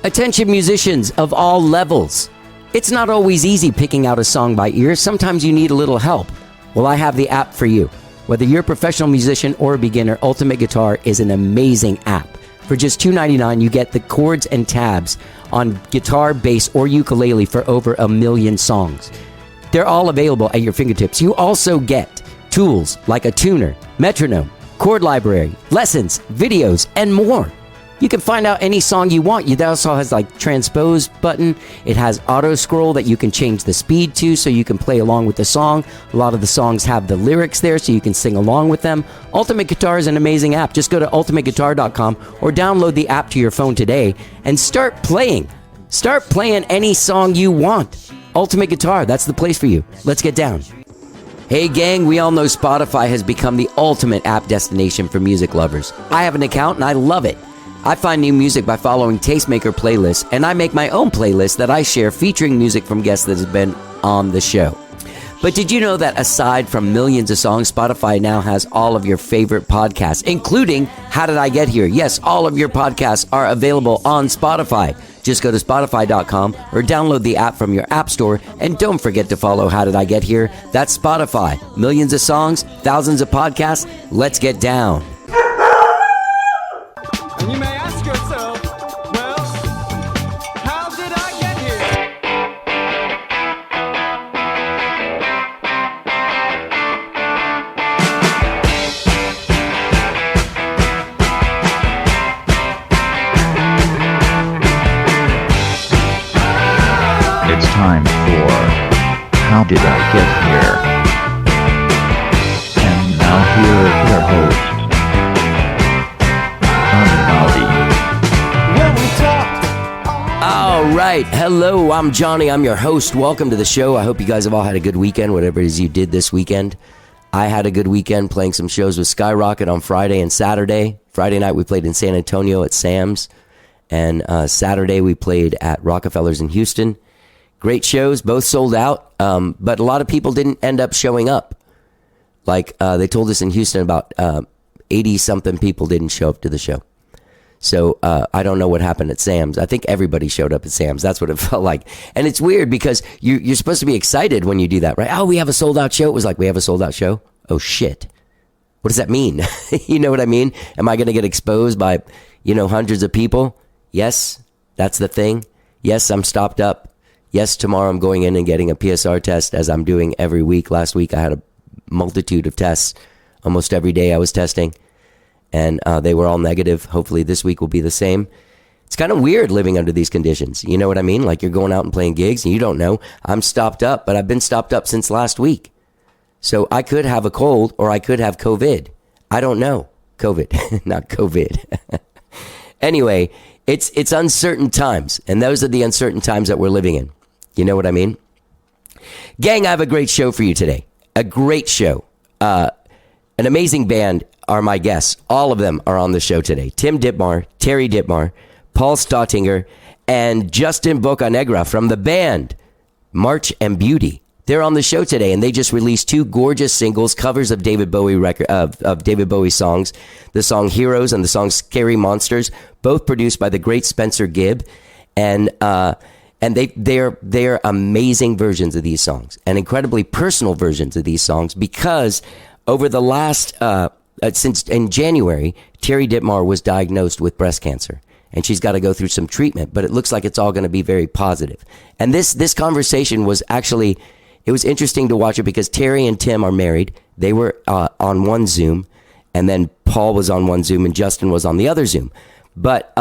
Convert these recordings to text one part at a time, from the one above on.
Attention musicians of all levels. It's not always easy picking out a song by ear. Sometimes you need a little help. Well, I have the app for you. Whether you're a professional musician or a beginner, Ultimate Guitar is an amazing app. For just $2.99, you get the chords and tabs on guitar, bass, or ukulele for over 1 million songs. They're all available at your fingertips. You also get tools like a tuner, metronome, chord library, lessons, videos, and more. You can find out any song you want. It also has like transpose button. It has auto scroll that you can change the speed to so you can play along with the song. A lot of the songs have the lyrics there so you can sing along with them. Ultimate Guitar is an amazing app. Just go to ultimateguitar.com or download the app to your phone today and start playing. Start playing any song you want. Ultimate Guitar, that's the place for you. Let's get down. Hey gang, we all know Spotify has become the ultimate app destination for music lovers. I have an account and I love it. I find new music by following Tastemaker playlists, and I make my own playlist that I share featuring music from guests that has been on the show. But did you know that aside from millions of songs, Spotify now has all of your favorite podcasts, including How Did I Get Here? Yes, all of your podcasts are available on Spotify. Just go to Spotify.com or download the app from your app store, and don't forget to follow How Did I Get Here? That's Spotify. Millions of songs, thousands of podcasts. Let's get down. And you may ask yourself, well, how did I get here? It's time for How Did I Get Here? And now here is your host, All right. Hello, I'm Johnny. I'm your host. Welcome to the show. I hope you guys have all had a good weekend, whatever it is you did this weekend. I had a good weekend playing some shows with Skyrocket on Friday and Saturday. Friday night we played in San Antonio at Sam's, and Saturday we played at Rockefeller's in Houston. Great shows, both sold out, but a lot of people didn't end up showing up. Like they told us in Houston, about 80-something people didn't show up to the show. So I don't know what happened at Sam's. I think everybody showed up at Sam's. That's what it felt like. And it's weird because you're supposed to be excited when you do that, right? Oh, we have a sold-out show. It was like, we have a sold-out show? Oh, shit. What does that mean? You know what I mean? Am I going to get exposed by, hundreds of people? Yes, that's the thing. Yes, I'm stopped up. Yes, tomorrow I'm going in and getting a PSR test, as I'm doing every week. Last week I had a multitude of tests. Almost every day I was testing. And they were all negative. Hopefully this week will be the same. It's kind of weird living under these conditions. You know what I mean? Like you're going out and playing gigs and you don't know. I'm stopped up, but I've been stopped up since last week. So I could have a cold or I could have COVID. I don't know. COVID, not COVID. Anyway, it's uncertain times. And those are the uncertain times that we're living in. You know what I mean? Gang, I have a great show for you today. A great show. An amazing band are my guests. All of them are on the show today. Tim Dittmar, Terry Dittmar, Paul Stottinger, and Justin Bocanegra from the band March and Beauty. They're on the show today, and they just released 2 gorgeous singles, covers of David Bowie of David Bowie songs, the song Heroes and the song Scary Monsters, both produced by the great Spencer Gibb, and they're amazing versions of these songs, and incredibly personal versions of these songs, because over the last since in January, Terry Dittmar was diagnosed with breast cancer, and she's got to go through some treatment, but it looks like it's all going to be very positive. And this conversation was actually, it was interesting to watch it because Terry and Tim are married. They were on one Zoom, and then Paul was on one Zoom and Justin was on the other Zoom. But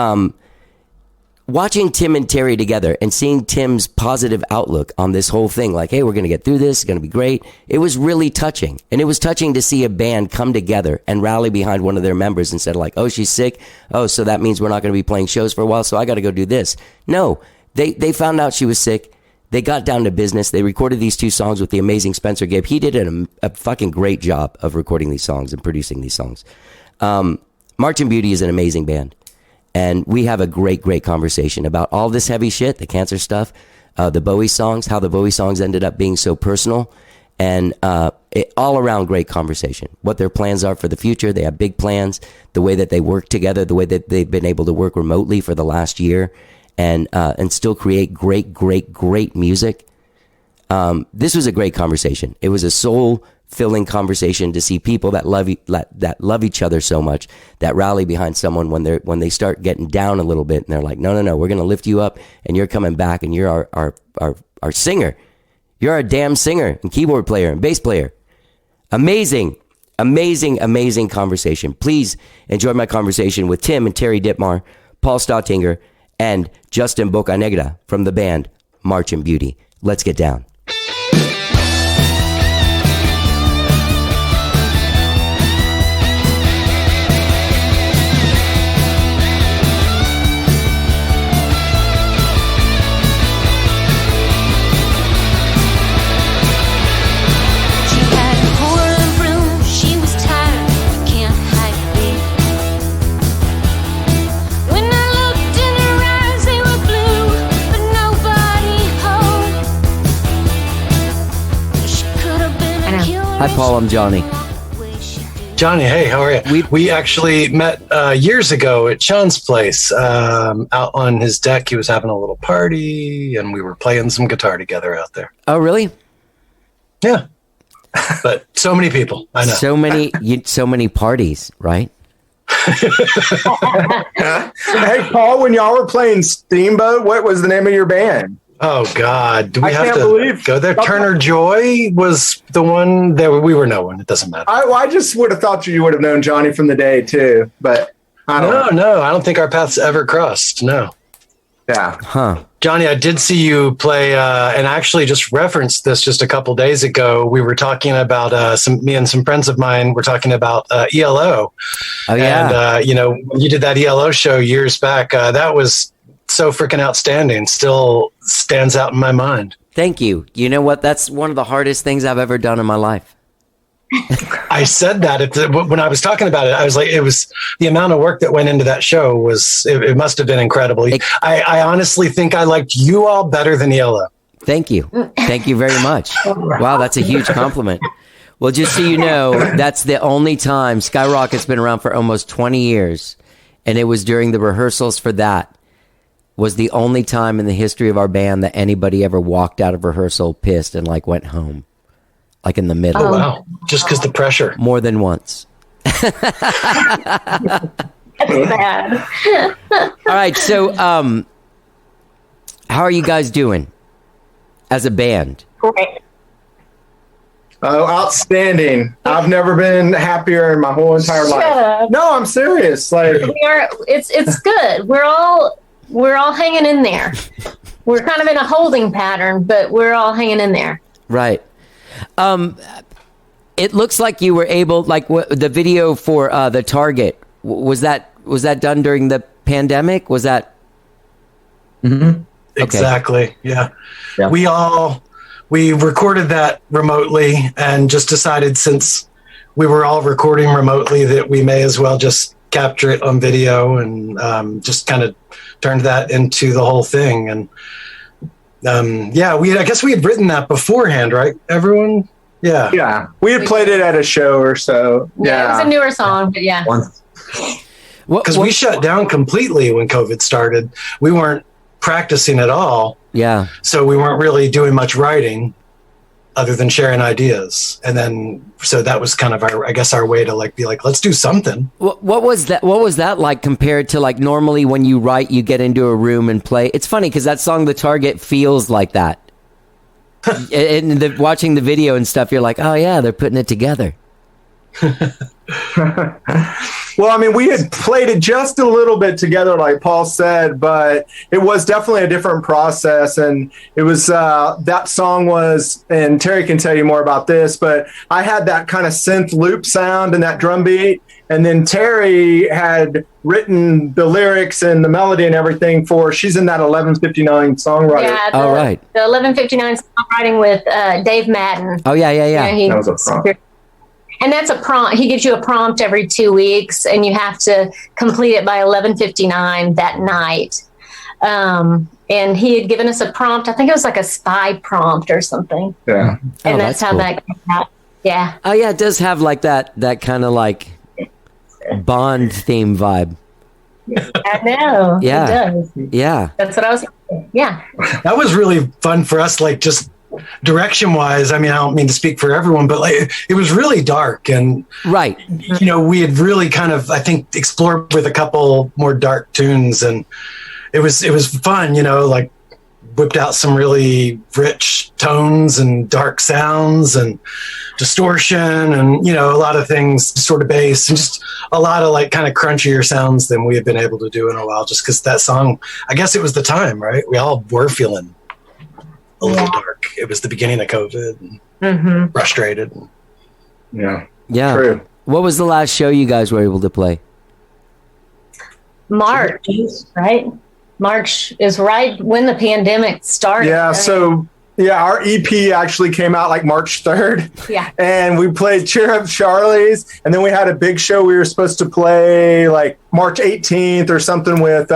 watching Tim and Terry together and seeing Tim's positive outlook on this whole thing, like, hey, we're going to get through this, it's going to be great. It was really touching. And it was touching to see a band come together and rally behind one of their members instead of like, oh, she's sick. Oh, so that means we're not going to be playing shows for a while, so I got to go do this. No, they found out she was sick. They got down to business. They recorded these 2 songs with the amazing Spencer Gibb. He did a fucking great job of recording these songs and producing these songs. March and Beauty is an amazing band. And we have a great, great conversation about all this heavy shit, the cancer stuff, the Bowie songs, how the Bowie songs ended up being so personal, and all around great conversation. What their plans are for the future. They have big plans, the way that they work together, the way that they've been able to work remotely for the last year, and still create great music. This was a great conversation. It was a soul-filling conversation to see people that love each other so much, that rally behind someone when they start getting down a little bit, and they're like, no, we're going to lift you up, and you're coming back, and you're our singer. You're our damn singer and keyboard player and bass player. Amazing conversation. Please enjoy my conversation with Tim and Terry Ditmar, Paul Stottinger, and Justin Bocanegra from the band Marching Beauty. Let's get down. Hi, Paul. I'm Johnny. Johnny, hey, how are you? We actually met years ago at Sean's place. Out on his deck, he was having a little party, and we were playing some guitar together out there. Oh, really? Yeah. But so many people, I know. So many parties, right? Hey, Paul, when y'all were playing Steamboat, what was the name of your band? Oh, God. Do we I have can't to believe- go there? Turner Joy was the one that we were no one. It doesn't matter. I just would have thought you would have known Johnny from the day, too. But I don't know. No, I don't think our paths ever crossed. No. Yeah. Huh. Johnny, I did see you play, and I actually just referenced this just a couple days ago. We were talking about me and some friends of mine were talking about ELO. Oh, yeah. And, when you did that ELO show years back, that was so freaking outstanding. Still stands out in my mind. Thank you. You know what? That's one of the hardest things I've ever done in my life. I said that when I was talking about it. I was like, it was the amount of work that went into that show was, it must have been incredible. I honestly think I liked you all better than ELO. Thank you. Thank you very much. Wow, that's a huge compliment. Well, just so you know, that's the only time Skyrocket's been around for almost 20 years. And it was during the rehearsals for that was the only time in the history of our band that anybody ever walked out of rehearsal pissed and went home. Like in the middle. Oh, wow. Just because the pressure. More than once. That's bad. All right. So, how are you guys doing as a band? Great. Oh, outstanding. I've never been happier in my whole entire Shut life. up. No, I'm serious. Like, It's good. We're all hanging in there. We're kind of in a holding pattern, but we're all hanging in there. Right. It looks like you were able, the video for the Target, was that done during the pandemic? Was that? mm-hmm. Exactly. Yeah. Yeah. We recorded that remotely and just decided, since we were all recording remotely, that we may as well just capture it on video, and just kind of turned that into the whole thing. And I guess we had written that beforehand, right? Everyone? Yeah. Yeah. We had played it at a show or so. Yeah, it was a newer song, but yeah. Because we shut down completely when COVID started. We weren't practicing at all. Yeah. So we weren't really doing much writing other than sharing ideas. And then, so that was kind of our way to be like, let's do something. What was that? What was that like compared to normally when you write, you get into a room and play? It's funny because that song, The Target, feels like that. And watching the video and stuff, you're like, oh yeah, they're putting it together. Well, I mean, we had played it just a little bit together, like Paul said, but it was definitely a different process. And it was, that song was, and Terry can tell you more about this, but I had that kind of synth loop sound and that drum beat. And then Terry had written the lyrics and the melody and everything she's in that 1159 songwriter. Yeah, Oh, right. The 1159 songwriting with Dave Madden. Oh, yeah. He- That was a prompt. And that's a prompt. He gives you a prompt every 2 weeks, and you have to complete it by 11:59 that night. And he had given us a prompt. I think it was like a spy prompt or something. Yeah. And Oh, that's how cool. that came out. Yeah. Oh yeah, it does have that kind of Bond theme vibe. I know. Yeah. It does. Yeah. That's what I was thinking. Yeah. That was really fun for us, like just direction wise. I mean, I don't mean to speak for everyone, but like it was really dark, and Right. we had really kind of, I think, explored with a couple more dark tunes, and it was fun, like whipped out some really rich tones and dark sounds and distortion and, a lot of things, sort of bass, and just a lot of like kind of crunchier sounds than we had been able to do in a while, just because that song, I guess it was the time, right? We all were feeling a little dark. It was the beginning of COVID and frustrated. Yeah. Yeah. True. What was the last show you guys were able to play? March, right? March is right when the pandemic started. Yeah. So, our EP actually came out like March 3rd. Yeah. And we played Cheer Up Charlie's. And then we had a big show we were supposed to play like March 18th or something with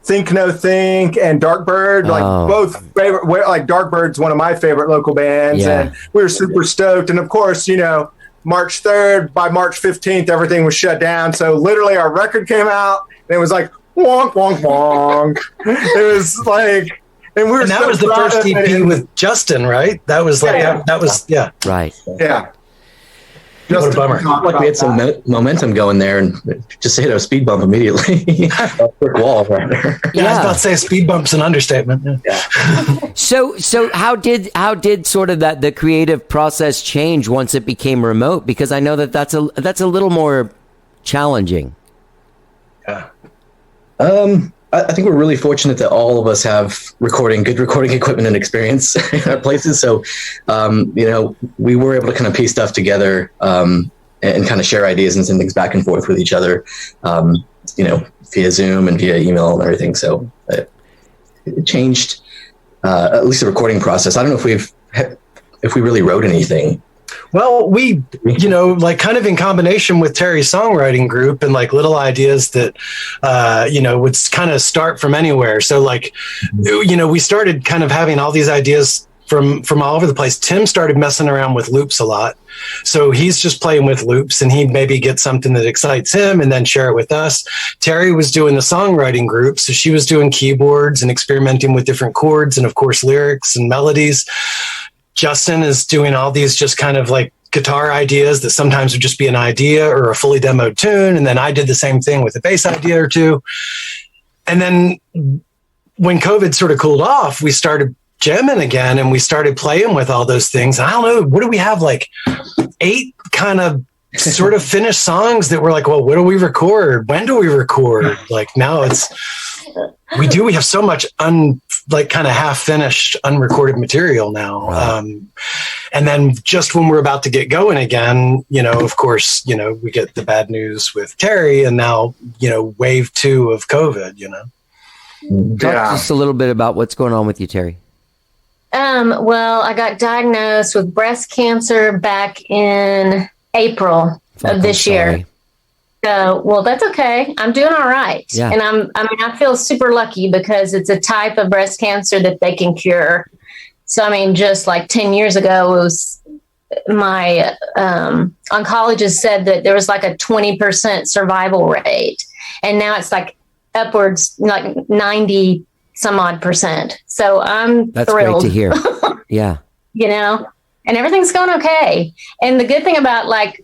Think No Think and Darkbird. Like both favorite, like Darkbird's one of my favorite local bands. Yeah. And we were super stoked. And of course, March 3rd, by March 15th, everything was shut down. So literally our record came out and it was like, wonk, wonk, wonk. It was like, and that was the first EP with Justin, right? That was like, that was. Right. Yeah. What a bummer. Like we had some momentum going there and just hit a speed bump immediately. A brick wall right there. Yeah, I was about to say speed bump's an understatement. Yeah. So how did sort of the creative process change once it became remote? Because I know that's a little more challenging. Yeah. I think we're really fortunate that all of us have good recording equipment and experience in our places. So, we were able to kind of piece stuff together and kind of share ideas and send things back and forth with each other, via Zoom and via email and everything. So it changed at least the recording process. I don't know if we really wrote anything. Well, we, like kind of in combination with Terry's songwriting group and like little ideas that, would kind of start from anywhere. So like, we started kind of having all these ideas from all over the place. Tim started messing around with loops a lot. So he's just playing with loops and he'd maybe get something that excites him and then share it with us. Terry was doing the songwriting group. So she was doing keyboards and experimenting with different chords and of course lyrics and melodies. Justin is doing all these just kind of like guitar ideas that sometimes would just be an idea or a fully demoed tune. And then I did the same thing with a bass idea or two. And then when COVID sort of cooled off, we started jamming again and we started playing with all those things. And I don't know, what do we have? Like 8 kind of sort of finished songs that we're like, well, what do we record? When do we record? Like now we have so much kind of half finished unrecorded material now. Right. And then just when we're about to get going again, of course, we get the bad news with Terry and now, wave 2 of COVID, Talk just a little bit about what's going on with you, Terry. Well, I got diagnosed with breast cancer back in April of this year. Well, that's okay. I'm doing all right. Yeah. And I feel super lucky because it's a type of breast cancer that they can cure. So, just like 10 years ago, it was my oncologist said that there was like a 20% survival rate. And now it's like upwards, like 90 some odd percent. So That's thrilled. Great to hear. Yeah. And everything's going okay. And the good thing about I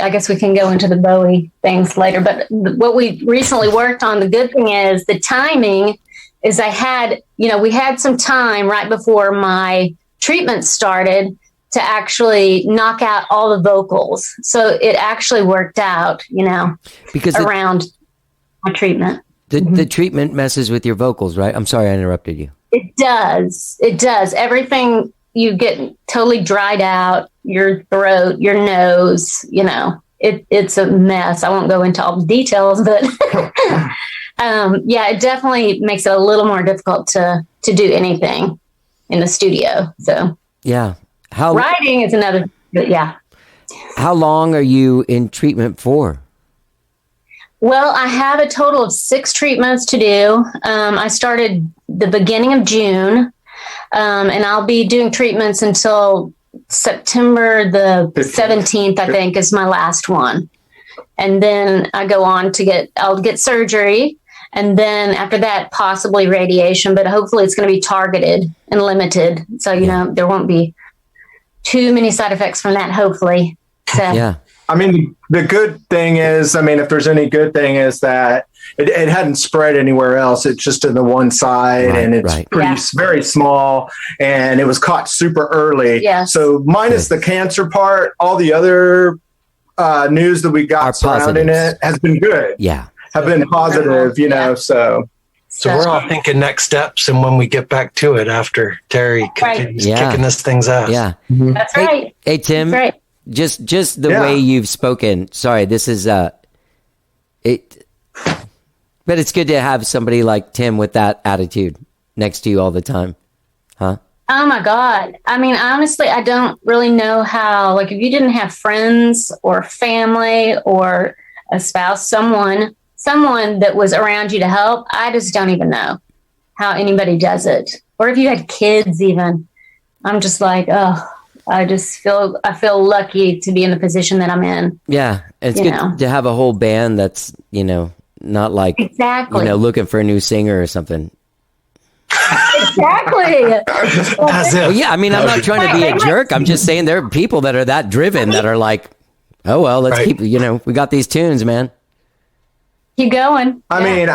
guess we can go into the Bowie things later, but what we recently worked on, the good thing is the timing is we had some time right before my treatment started to actually knock out all the vocals. So it actually worked out, because around my treatment. The treatment messes with your vocals, right? I'm sorry I interrupted you. It does. Everything, you get totally dried out, your throat, your nose, it's a mess. I won't go into all the details, but it definitely makes it a little more difficult to do anything in the studio. So yeah. Writing is another, yeah. How long are you in treatment for? Well, I have a total of 6 treatments to do. I started the beginning of June, and I'll be doing treatments until September the 17th, I think, is my last one. And then I'll get surgery. And then after that, possibly radiation, but hopefully it's going to be targeted and limited. So, there won't be too many side effects from that, hopefully. So, Yeah. I mean, the good thing is, if there's any good thing is that it hadn't spread anywhere else. It's just in the one side, and it's very small, and it was caught super early. Yes. So minus the cancer part, all the other news that we got surrounding it has been good. Yeah. Have been positive, so. So we're all thinking next steps, and when we get back to it after Terry continues kicking this thing's ass. Yeah. That's right. Hey, Tim. That's right. Just the way you've spoken. Sorry, this is it. But it's good to have somebody like Tim with that attitude next to you all the time, huh? Oh my God. I mean, honestly, I don't really know how. Like, if you didn't have friends or family or a spouse, someone that was around you to help, I just don't even know how anybody does it. Or if you had kids, even, I'm just like, oh. I feel lucky to be in the position that I'm in. Yeah, it's good to have a whole band that's, not like, looking for a new singer or something. Exactly. Well, yeah, I'm not trying to be a jerk. I'm just saying there are people that are that driven that are like, oh, well, let's keep, we got these tunes, man. Keep going. I've been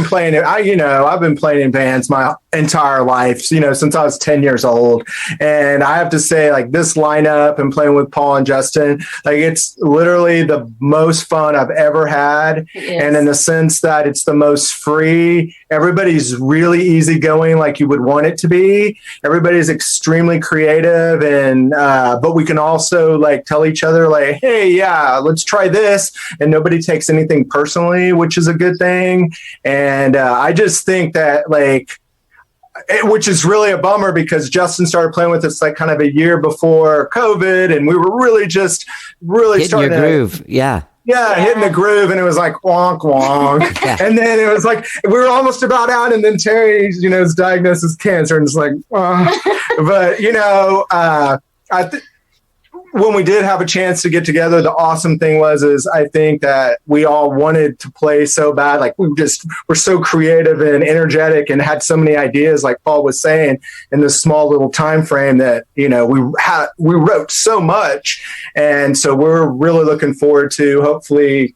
playing it. I've been playing in bands my entire life, since I was 10 years old. And I have to say, like, this lineup and playing with Paul and Justin, like, it's literally the most fun I've ever had. And in the sense that it's the most free, everybody's really easygoing, like you would want it to be. Everybody's extremely creative. And, but we can also like tell each other like, hey, yeah, let's try this. And nobody takes anything personally, which is a good thing. And I just think that which is really a bummer because Justin started playing with us like kind of a year before COVID, and we were really hitting starting your groove. Yeah, hitting the groove, and it was like wonk wonk. And then it was like we were almost about out, and then Terry, is diagnosed with cancer, and it's like, but when we did have a chance to get together, the awesome thing is I think that we all wanted to play so bad. Like we're so creative and energetic and had so many ideas, like Paul was saying, in this small little time frame that, we wrote so much. And so we're really looking forward to hopefully,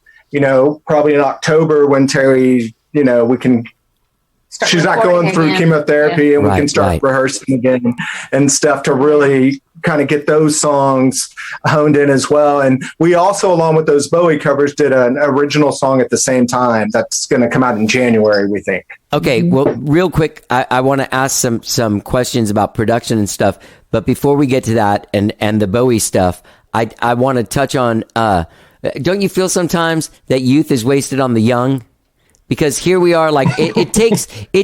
probably in October when Terry, we can she's not going through chemotherapy and we can start rehearsing again and stuff to really kind of get those songs honed in as well. And we also, along with those Bowie covers, did an original song at the same time that's going to come out in January, we think. Okay, well, real quick, I want to ask some questions about production and stuff. But before we get to that and the Bowie stuff, I want to touch on, don't you feel sometimes that youth is wasted on the young? Because here we are, like it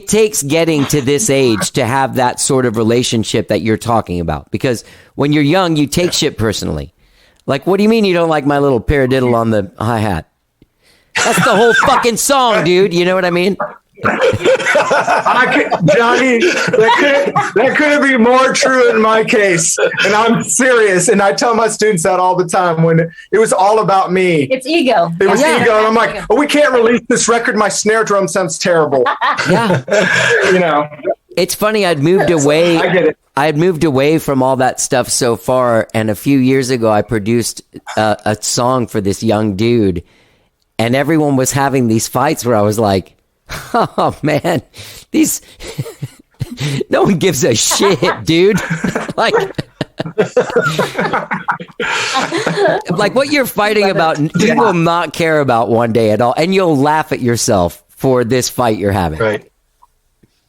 takes getting to this age to have that sort of relationship that you're talking about. Because when you're young, you take shit personally. Like, what do you mean you don't like my little paradiddle on the hi-hat? That's the whole fucking song, dude. You know what I mean? Johnny, that couldn't be more true in my case. And I'm serious. And I tell my students that all the time when it was all about me. It's ego. It was ego. And I'm like, we can't release this record. My snare drum sounds terrible. Yeah. It's funny. I'd moved away. I get it. I had moved away from all that stuff so far. And a few years ago, I produced a song for this young dude. And everyone was having these fights where I was like, oh man, these no one gives a shit, dude. like what you're fighting about, you will not care about one day at all, and you'll laugh at yourself for this fight you're having. Right.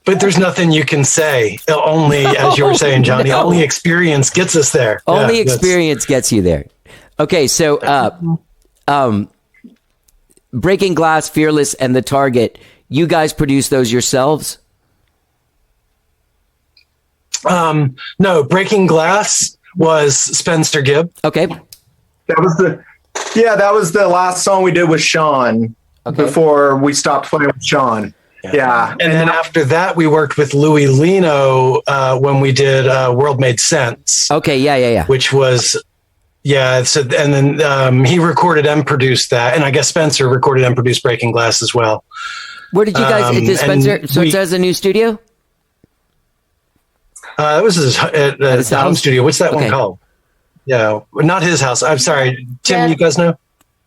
But there's nothing you can say. Only, as you were saying, Johnny, only experience gets us there. Only experience gets you there. Okay, so Breaking Glass, Fearless, and The Target. You guys produce those yourselves? No, Breaking Glass was Spencer Gibb. Okay. That was the last song we did with Sean before we stopped playing with Sean. Yeah. And then after that, we worked with Louis Lino when we did World Made Sense. Okay, yeah. Which was Yeah. So, and then he recorded and produced that. And I guess Spencer recorded and produced Breaking Glass as well. Where did you guys, did Spencer, so it says a new studio? That was his home studio. What's that one called? Yeah. Not his house. I'm sorry. Tim, you guys know?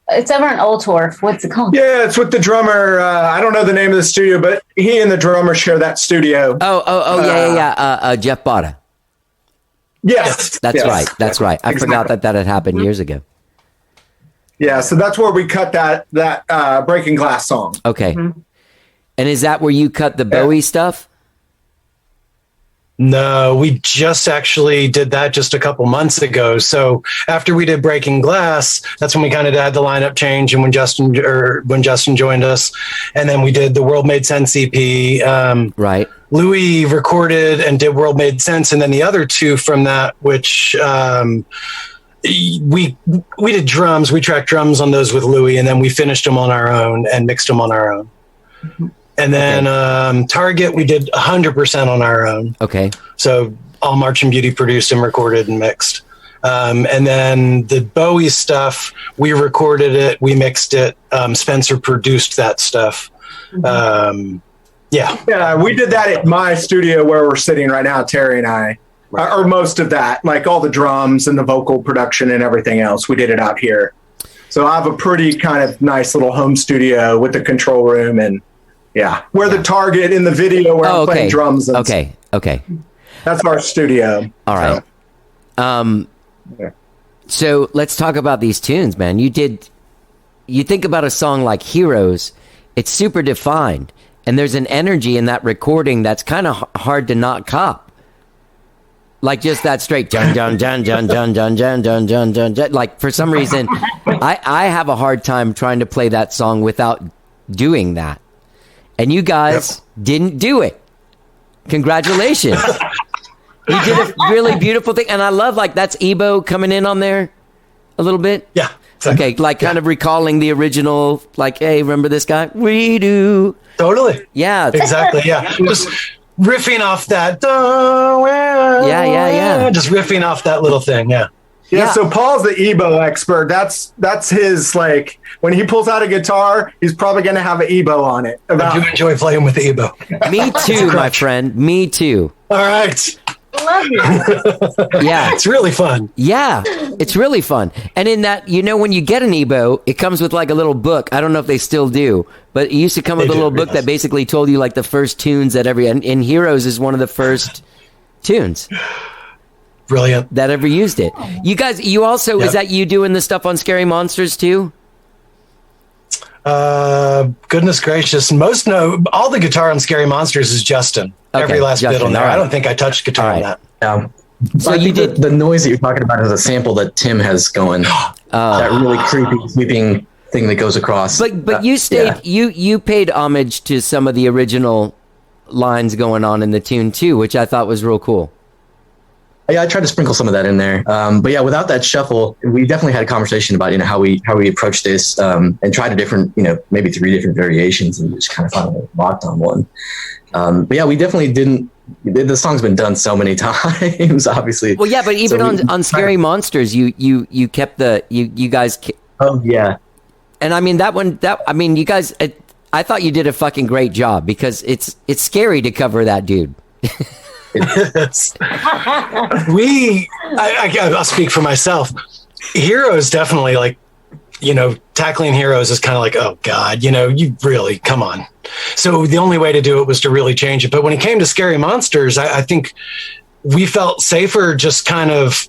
It's over in Oldtorf. What's it called? Yeah, it's with the drummer. I don't know the name of the studio, but he and the drummer share that studio. Yeah. Jeff Botta. Yes. That's right. I forgot that had happened years ago. Yeah, so that's where we cut that Breaking Glass song. Okay. Mm-hmm. And is that where you cut the Bowie stuff? No, we just actually did that just a couple months ago. So after we did Breaking Glass, that's when we kind of had the lineup change, and when Justin joined us, and then we did the World Made Sense EP. Right. Louis recorded and did World Made Sense, and then the other two from that, which we did drums. We tracked drums on those with Louis, and then we finished them on our own and mixed them on our own. Mm-hmm. And then Target, we did 100% on our own. Okay. So all March and Beauty produced and recorded and mixed. And then the Bowie stuff, we recorded it, we mixed it. Spencer produced that stuff. Yeah, we did that at my studio where we're sitting right now, Terry and I. Right. Or most of that, like all the drums and the vocal production and everything else. We did it out here. So I have a pretty kind of nice little home studio with the control room and where the Target in the video where I'm playing drums. And okay. That's our studio. All right. So let's talk about these tunes, man. You think about a song like Heroes, it's super defined, and there's an energy in that recording that's kind of hard to not cop. Like just that straight dun dun dun dun dun dun dun dun dun dun dun. Like for some reason, I have a hard time trying to play that song without doing that. And you guys didn't do it. Congratulations. You did a really beautiful thing. And I love, like, that's Ebo coming in on there a little bit. Yeah. Exactly. Okay, like kind of recalling the original, like, hey, remember this guy? We do. Totally. Yeah. Exactly, yeah. Just riffing off that. Yeah. Just riffing off that little thing, yeah. Yeah, so Paul's the Ebo expert. That's his, like, when he pulls out a guitar, he's probably going to have an Ebo on it. I do enjoy playing with the Ebo. Me too, my friend. Me too. All right. Love you. Yeah. It's really fun. Yeah, it's really fun. And in that, when you get an Ebo, it comes with like a little book. I don't know if they still do, but it used to come with a little book that basically told you like the first tunes that and Heroes is one of the first tunes. Brilliant. That ever used it. You guys, you also, is that you doing the stuff on Scary Monsters too? Goodness gracious. All the guitar on Scary Monsters is Justin. Okay, every last bit on there. Right. I don't think I touched guitar on that. So you did the noise that you're talking about is a sample that Tim has going. That really creepy, sweeping thing that goes across. But you stayed, you paid homage to some of the original lines going on in the tune too, which I thought was real cool. Yeah, I tried to sprinkle some of that in there. But yeah, without that shuffle, we definitely had a conversation about, how we approach this and tried a different, maybe 3 different variations and just kind of finally locked on one. But yeah, we definitely didn't. The song's been done so many times, obviously. Well, yeah, but even on Scary Monsters, you kept you guys. Oh yeah. And I mean you guys. I thought you did a fucking great job because it's scary to cover that dude. I'll speak for myself. Heroes definitely, like, tackling Heroes is kind of like, oh God, you really, come on. So the only way to do it was to really change it. But when it came to Scary Monsters, I think we felt safer just kind of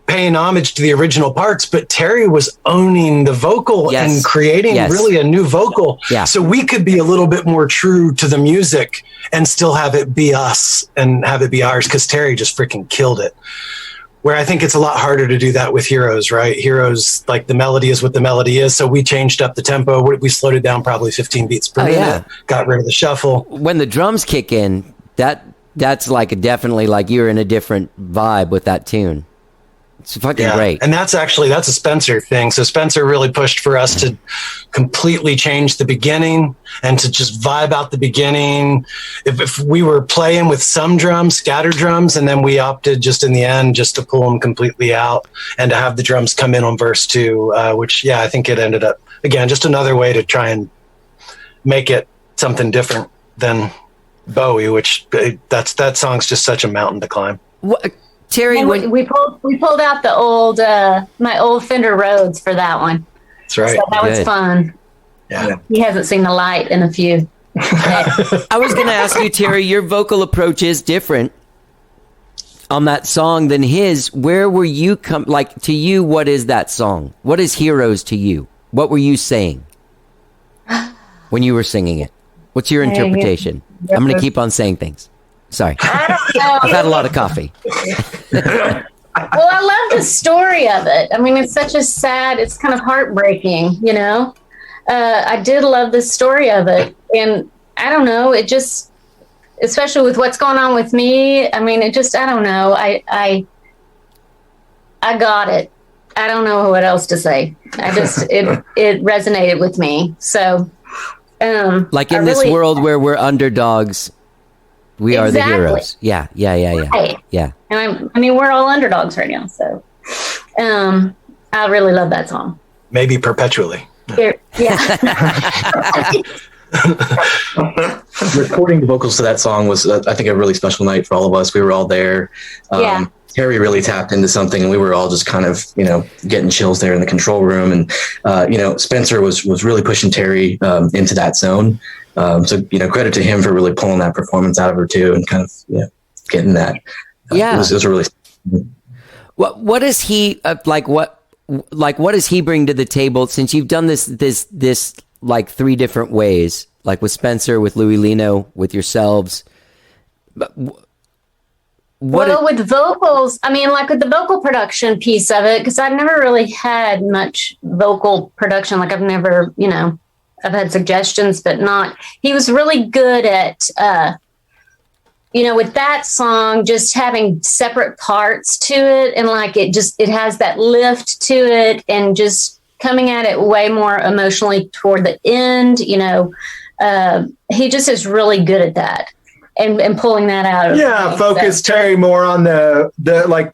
paying homage to the original parts, but Terry was owning the vocal and creating really a new vocal. Yeah. So we could be a little bit more true to the music and still have it be us and have it be ours, because Terry just freaking killed it. Where I think it's a lot harder to do that with Heroes, right? Heroes, like, the melody is what the melody is. So we changed up the tempo. We slowed it down probably 15 beats per minute, got rid of the shuffle. When the drums kick in, that's like definitely like you're in a different vibe with that tune. It's fucking great. And that's a Spencer thing. So Spencer really pushed for us to completely change the beginning and to just vibe out the beginning. If we were playing with some drums, scatter drums, and then we opted just in the end just to pull them completely out and to have the drums come in on verse 2, which, I think it ended up, again, just another way to try and make it something different than Bowie, which that song's just such a mountain to climb. What, Terry, And when we pulled out the old my old Fender Rhodes for that one. That's right. So that was Good. fun. Yeah. He hasn't seen the light in a few. I was going to ask you, Terry, your vocal approach is different on that song than his. Where were you to you, what is that song? What is Heroes to you? What were you saying when you were singing it? What's your interpretation? I'm going to keep on saying things. Sorry. I've had a lot of coffee. Well, I love the story of it. I mean, it's such a sad, it's kind of heartbreaking, you know? I did love the story of it. And I don't know, it just, especially with what's going on with me, I mean, it just, I don't know. I got it. I don't know what else to say. It resonated with me. So, like in this world where we're underdogs, we are the heroes. Yeah. Right. Yeah. And I mean, we're all underdogs right now. So, I really love that song. Maybe perpetually. Yeah. Recording the vocals to that song was, I think, a really special night for all of us. We were all there. Yeah. Terry really tapped into something, and we were all just kind of, getting chills there in the control room. And, Spencer was really pushing Terry into that zone. So, credit to him for really pulling that performance out of her too, and kind of, getting that. It was a really. What does he what does he bring to the table, since you've done this like 3 different ways, like with Spencer, with Louis Lino, with yourselves? With vocals, I mean, like with the vocal production piece of it, because I've never really had much vocal production. Like I've never, I've had suggestions, but not. He was really good at, with that song, just having separate parts to it. And like it has that lift to it and just coming at it way more emotionally toward the end. He just is really good at that. And pulling that out. Focus Terry more on the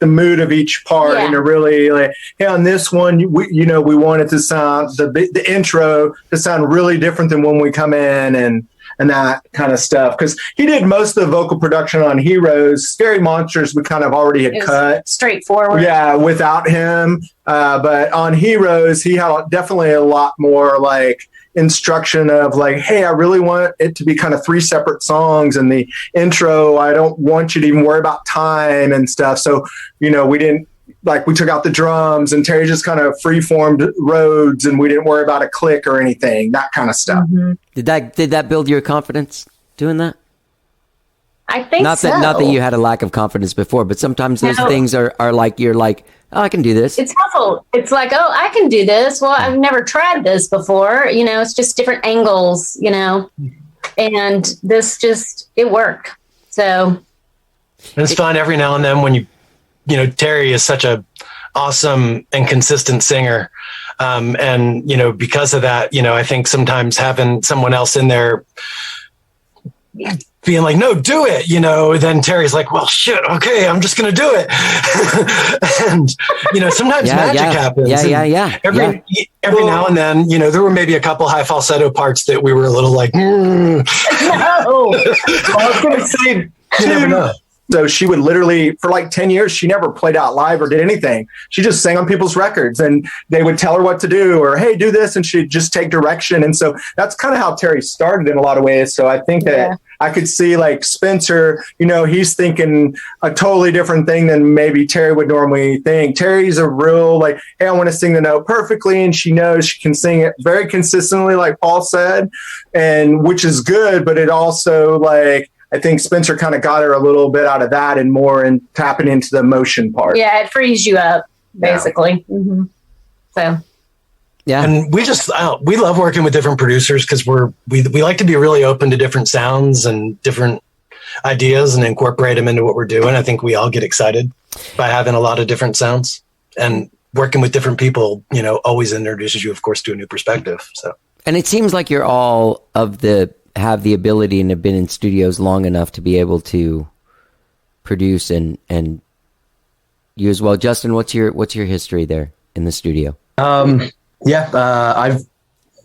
mood of each part, and to really on this one, we wanted to sound the intro to sound really different than when we come in and that kind of stuff. Because he did most of the vocal production on Heroes. Scary Monsters we kind of already had cut straightforward. Yeah, without him. But on Heroes, he had definitely a lot more instruction of hey, I really want it to be kind of 3 separate songs, and the intro, I don't want you to even worry about time and stuff. So, we didn't we took out the drums, and Terry just kind of free-formed Rhodes, and we didn't worry about a click or anything, that kind of stuff. Mm-hmm. Did that build your confidence doing that? I think not that you had a lack of confidence before, but sometimes those things are you're like, oh, I can do this. It's helpful. It's like, oh, I can do this. Well, I've never tried this before. It's just different angles, and this it worked. So it's fun every now and then when Terry is such a awesome and consistent singer. And, because of that, I think sometimes having someone else in there being like, no, do it, then Terry's like, well, shit, okay, I'm just going to do it. And, sometimes magic happens. Yeah. Every now and then, there were maybe a couple high falsetto parts that we were a little like, No. I was going to say, you never know. So she would literally, for 10 years, she never played out live or did anything. She just sang on people's records, and they would tell her what to do, or, hey, do this. And she'd just take direction. And so that's kind of how Terry started in a lot of ways. So I think that I could see Spencer, he's thinking a totally different thing than maybe Terry would normally think. Terry's a real hey, I want to sing the note perfectly. And she knows she can sing it very consistently, like Paul said, and which is good. But it also I think Spencer kind of got her a little bit out of that and more in tapping into the emotion part. Yeah, it frees you up, basically. Yeah. Mm-hmm. So, yeah. And we love working with different producers because we like to be really open to different sounds and different ideas and incorporate them into what we're doing. I think we all get excited by having a lot of different sounds. and working with different people, always introduces you, of course, to a new perspective. So, And it seems like you're all have the ability and have been in studios long enough to be able to produce and you as well. Justin, what's your history there in the studio? I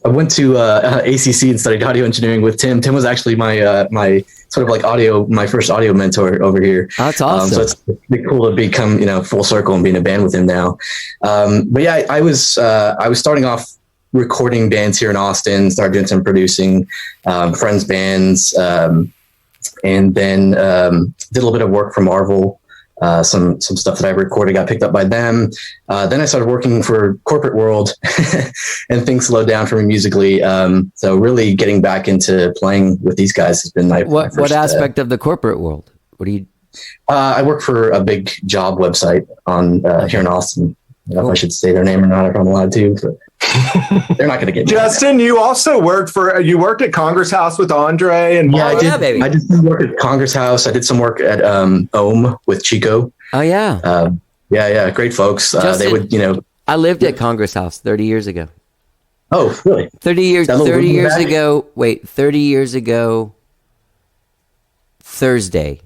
went to ACC and studied audio engineering with Tim. Tim was actually my sort of like my first audio mentor over here. Oh, that's awesome. So it's pretty cool to become, full circle and be in a band with him now. But yeah, I was starting off recording bands here in Austin, started doing some producing, friends bands, and then did a little bit of work for Marvel. Some stuff that I recorded got picked up by them. Then I started working for corporate world and things slowed down for me musically. So really getting back into playing with these guys has been my first, what aspect of the corporate world? What do you? I work for a big job website on here in Austin. I don't know if I should say their name or not, if I'm allowed to, but they're not going to get me. Justin, you also worked at Congress House with Andre and yeah, Mark. baby. I did some work at Congress House. I did some work at Ohm with Chico. Oh yeah. Yeah, great folks. Justin, they would, I lived at Congress House 30 years ago. Oh, really? 30 years ago. Wait, 30 years ago. Thursday,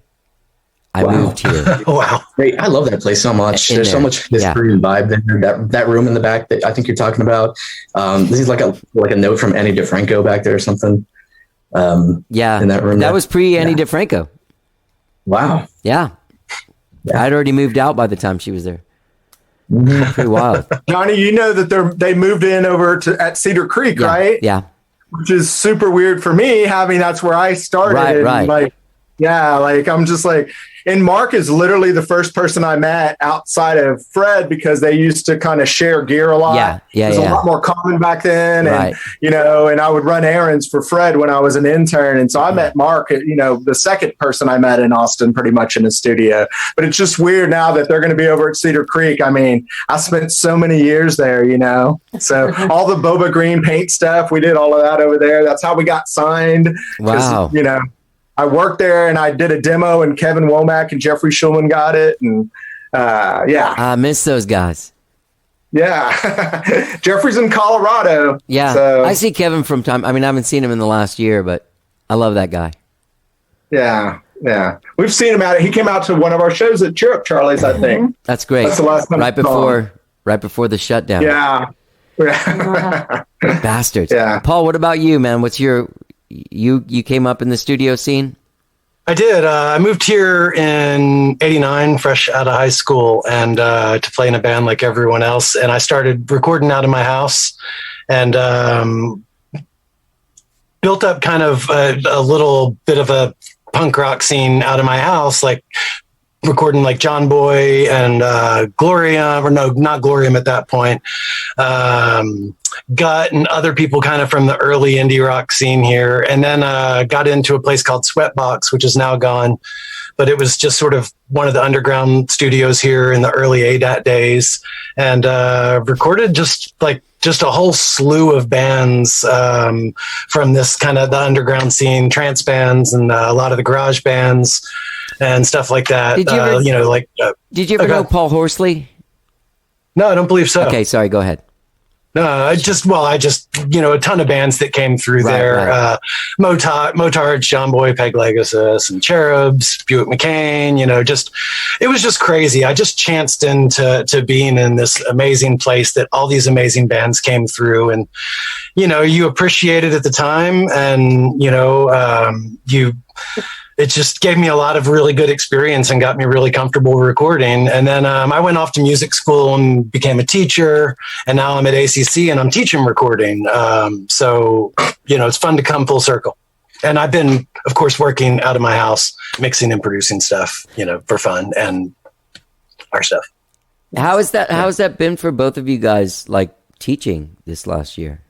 I moved here. wow. Great. I love that place so much. There's so much history and vibe there. That room in the back that I think you're talking about. This is like a note from Annie DeFranco back there or something. In that room. That was pre Annie DeFranco. Wow. Yeah. I'd already moved out by the time she was there. Pretty wild. Johnny, you know that they moved in over at Cedar Creek, right? Yeah. Which is super weird for me, having that's where I started. Right. I'm just like, and Mark is literally the first person I met outside of Fred because they used to kind of share gear a lot. It was a lot more common back then. Right. And, and I would run errands for Fred when I was an intern. And so I met Mark, the second person I met in Austin pretty much in the studio. But it's just weird now that they're going to be over at Cedar Creek. I mean, I spent so many years there, So all the Boba Green paint stuff, we did all of that over there. That's how we got signed. Wow. I worked there and I did a demo and Kevin Womack and Jeffrey Schulman got it. And I miss those guys. Yeah. Jeffrey's in Colorado. Yeah. So, I see Kevin from time. I mean, I haven't seen him in the last year, but I love that guy. Yeah. We've seen him he came out to one of our shows at Cheer Up Charlie's, I think. That's great. That's the last time right before the shutdown. Yeah. Bastards. Yeah. Paul, what about you, man? What's you came up in the studio scene? I did. I moved here in '89, fresh out of high school, and to play in a band like everyone else. And I started recording out of my house, and built up kind of a little bit of a punk rock scene out of my house, like recording like John Boy and Glorium, or no, not Glorium at that point. Gut and other people kind of from the early indie rock scene here. And then got into a place called Sweatbox, which is now gone. But it was just sort of one of the underground studios here in the early ADAT days. And recorded just a whole slew of bands from this kind of the underground scene, trance bands and a lot of the garage bands and stuff like that. Did you ever know Paul Horsley? No, I don't believe so. Okay, sorry, go ahead. No, I just a ton of bands that came through there. Right. Motards, John Boy, Peg Legacy, and Cherubs, Buick McCain, it was just crazy. I just chanced into being in this amazing place that all these amazing bands came through, and, you appreciate it at the time, and, it just gave me a lot of really good experience and got me really comfortable recording. And then I went off to music school and became a teacher. And now I'm at ACC and I'm teaching recording. So, it's fun to come full circle. And I've been, of course, working out of my house, mixing and producing stuff, for fun and our stuff. How has that been for both of you guys, like teaching this last year?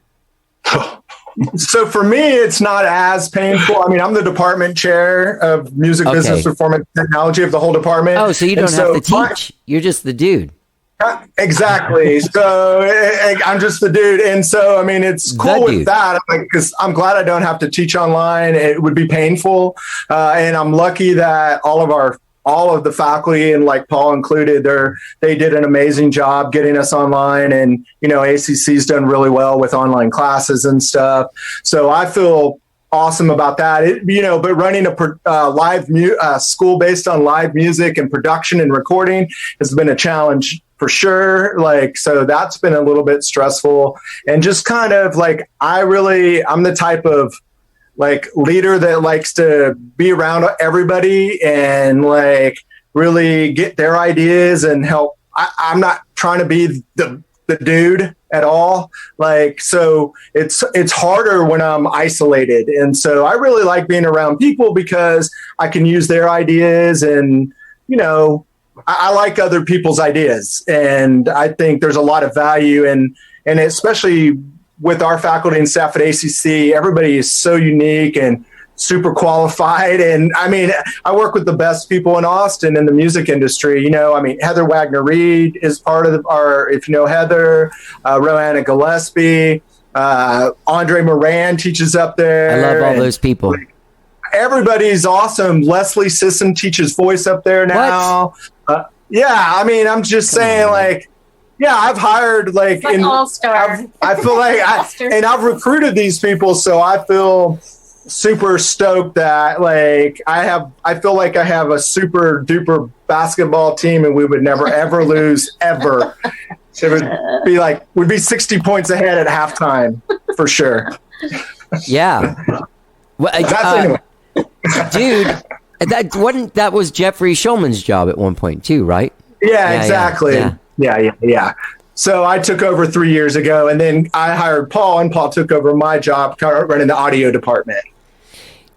So for me, it's not as painful. I mean, I'm the department chair of music, business, performance, technology of the whole department. Oh, so you don't have to teach. You're just the dude. Exactly. So I'm just the dude. And so, I mean, it's cool with that because I'm glad I don't have to teach online. It would be painful. And I'm lucky that all all of the faculty, and like Paul included, they did an amazing job getting us online. And, ACC's done really well with online classes and stuff. So I feel awesome about that. But running a school based on live music and production and recording has been a challenge for sure. So that's been a little bit stressful, and just kind of I'm the type of leader that likes to be around everybody and really get their ideas and help. I'm not trying to be the dude at all. So it's harder when I'm isolated. And so I really like being around people because I can use their ideas, and, I like other people's ideas. And I think there's a lot of value and especially with our faculty and staff at ACC, everybody is so unique and super qualified. And I work with the best people in Austin in the music industry. Heather Wagner Reed is part of if you know Heather, Roanna Gillespie, Andre Moran teaches up there. I love all those people. Everybody's awesome. Leslie Sisson teaches voice up there now. I'm just saying, I've hired all-star. I feel and I've recruited these people, so I feel super stoked that I feel like I have a super duper basketball team, and we would never ever lose ever. It would be we'd be 60 points ahead at halftime for sure. Yeah. Well, anyway. Dude, that was Jeffrey Schulman's job at one point too, right? Yeah, exactly. Yeah. So I took over 3 years ago, and then I hired Paul, and Paul took over my job running the audio department.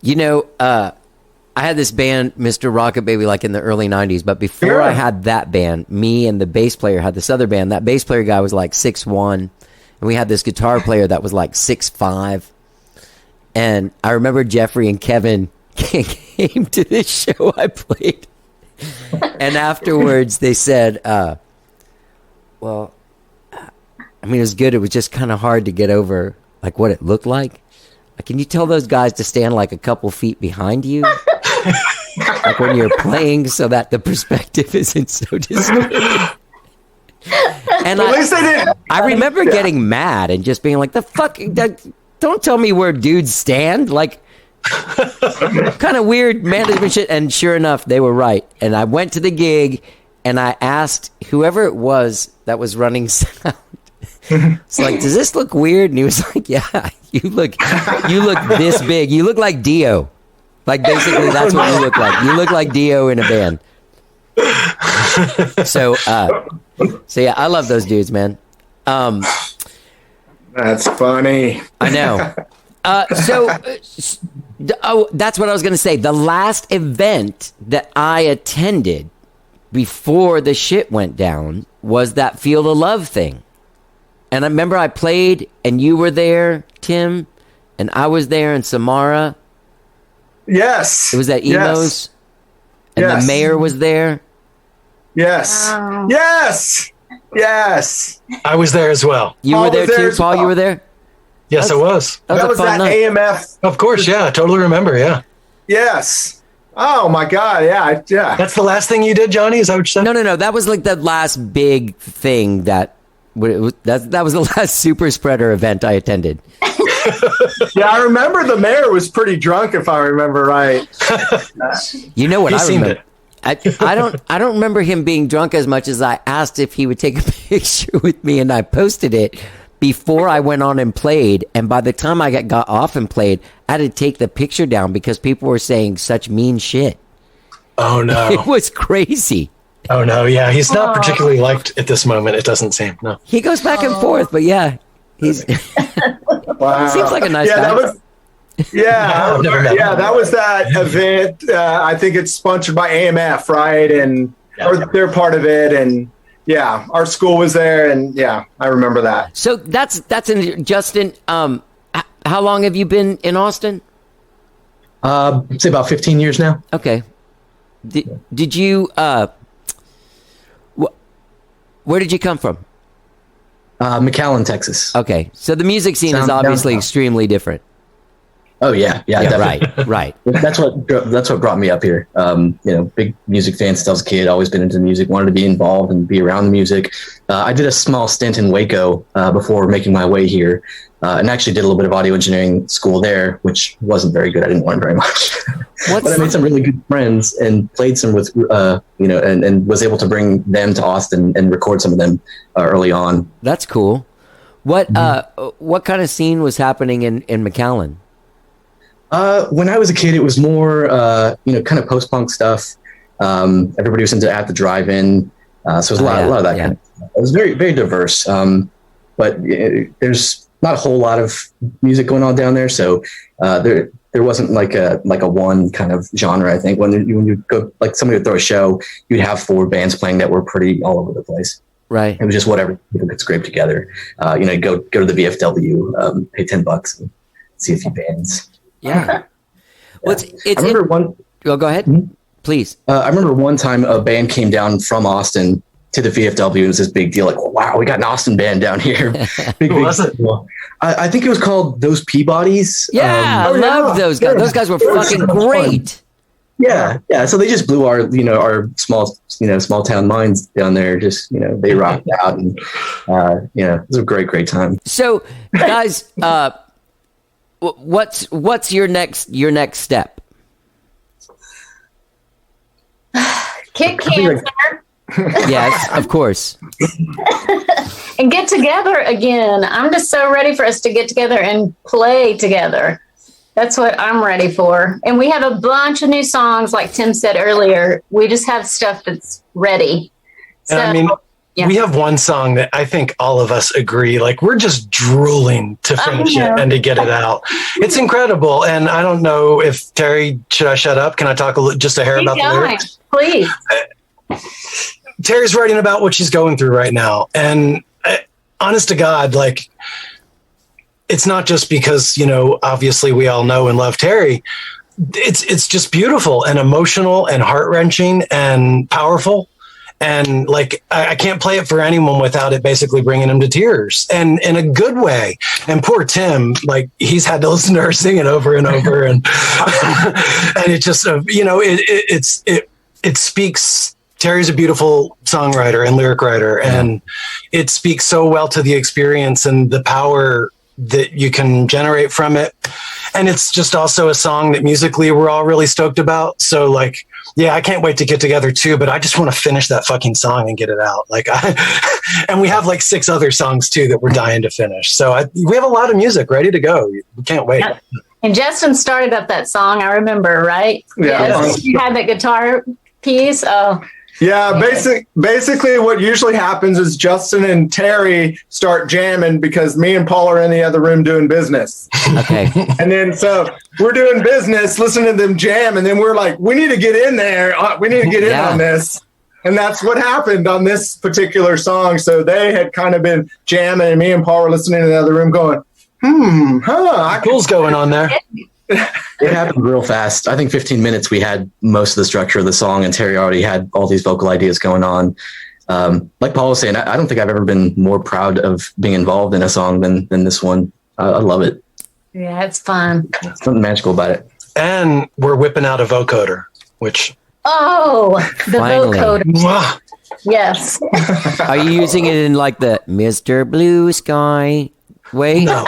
I had this band, Mr. Rocket Baby, in the early 90s, but before I had that band, me and the bass player had this other band. That bass player guy was 6'1", and we had this guitar player that was 6'5". And I remember Jeffrey and Kevin came to this show I played. And afterwards they said, it was good. It was just kind of hard to get over what it looked like. Can you tell those guys to stand a couple feet behind you? When you're playing, so that the perspective isn't so distorted. And at least they didn't. I remember getting mad and just being the fuck, don't tell me where dudes stand. Kind of weird management shit. And sure enough, they were right. And I went to the gig and I asked whoever it was that was running sound. It's does this look weird? And he was like, yeah, you look this big. You look like Dio. Basically that's what you look like. You look like Dio in a band. So yeah, I love those dudes, man. That's funny. I know. That's what I was going to say. The last event that I attended before the shit went down was that Feel the Love thing. And I remember I played, and you were there, Tim, and I was there, and Samara. Yes. It was at Emo's. And the mayor was there. Yes. Wow. Yes. I was there as well. You were there too, Paul? You were there? Yes, I was. That was that night. AMF. Of course, yeah. I totally remember, yeah. Yes. Oh, my God, yeah. That's the last thing you did, Johnny? Is that what you said? No. That was the last big thing that was the last super spreader event I attended. Yeah, I remember the mayor was pretty drunk, if I remember right. You know what He I seemed remember? I don't remember him being drunk as much as I asked if he would take a picture with me, and I posted it before I went on and played. And by the time I got off and played, I had to take the picture down because people were saying such mean shit. Oh, no. It was crazy. Oh, no, yeah. He's not particularly liked at this moment, it doesn't seem. No. He goes back and forth, but yeah, he's Wow. seems like a nice guy. That was, that was that event. I think it's sponsored by AMF, right? And or they're part of it. And yeah, our school was there, and yeah, I remember that. So that's Justin. How long have you been in Austin? Say about 15 years now. Okay. Did you? Where did you come from? McAllen, Texas. Okay, so the music scene is obviously extremely different. Oh yeah, definitely. Right. That's what brought me up here. Big music fan since I was a kid. Always been into music. Wanted to be involved and be around the music. I did a small stint in Waco before making my way here, and actually did a little bit of audio engineering school there, which wasn't very good. I didn't learn very much, but I made some really good friends and played some with, and was able to bring them to Austin and record some of them early on. That's cool. What kind of scene was happening in McAllen? When I was a kid, it was more, kind of post-punk stuff. Everybody was into At the Drive-In. So it was a lot of that kind of stuff. It was very, very diverse. But there's not a whole lot of music going on down there. So there wasn't like a one kind of genre. I think when you go, like somebody would throw a show, you'd have 4 bands playing that were pretty all over the place. Right. It was just whatever people could scrape together. Go to the VFW, pay $10 and see a few bands. Yeah. Well, I remember one. Go ahead, please. I remember one time a band came down from Austin to the VFW. It was this big deal. Like, wow, we got an Austin band down here. Big deal. I think it was called Those Peabodys. Yeah, I love those guys. Those guys were fucking great. Yeah. So they just blew our small town minds down there. Just they rocked out, and it was a great time. So, guys. What's your next step? Kick cancer. Yes, of course. And get together again. I'm just so ready for us to get together and play together. That's what I'm ready for. And we have a bunch of new songs, like Tim said earlier. We just have stuff that's ready. So, we have one song that I think all of us agree, like we're just drooling to finish it and to get it out. It's incredible. And I don't know if Terry, should I shut up? Can I talk just a hair about the lyrics? Please. Terry's writing about what she's going through right now. And honest to God, like, it's not just because, obviously we all know and love Terry. It's just beautiful and emotional and heart-wrenching and powerful. And like, I can't play it for anyone without it basically bringing him to tears, and in a good way. And poor Tim, like he's had to listen to her sing it over and over. And, and it just, it speaks. Terry's a beautiful songwriter and lyric writer, and it speaks so well to the experience and the power that you can generate from it. And it's just also a song that musically we're all really stoked about. So like, yeah, I can't wait to get together too, but I just want to finish that fucking song and get it out. Like, and we have like 6 other songs too that we're dying to finish. So we have a lot of music ready to go. We can't wait. And Justin started up that song. I remember, right? Yeah. Yes, you had that guitar piece. Oh, yeah. Basically what usually happens is Justin and Terry start jamming because me and Paul are in the other room doing business. Okay. And then so we're doing business, listening to them jam, and then we're like, we need to get in there. We need to get in on this. And that's what happened on this particular song. So they had kind of been jamming, and me and Paul were listening in the other room going, cool's going on there. It happened real fast. I think 15 minutes we had most of the structure of the song, and Terry already had all these vocal ideas going on. Like Paul was saying, I don't think I've ever been more proud of being involved in a song than this one. I love it. Yeah, it's fun. There's something magical about it. And we're whipping out a vocoder, which... Oh, the Finally. vocoder. Yes. Are you using it in like the Mr. Blue Sky way? No.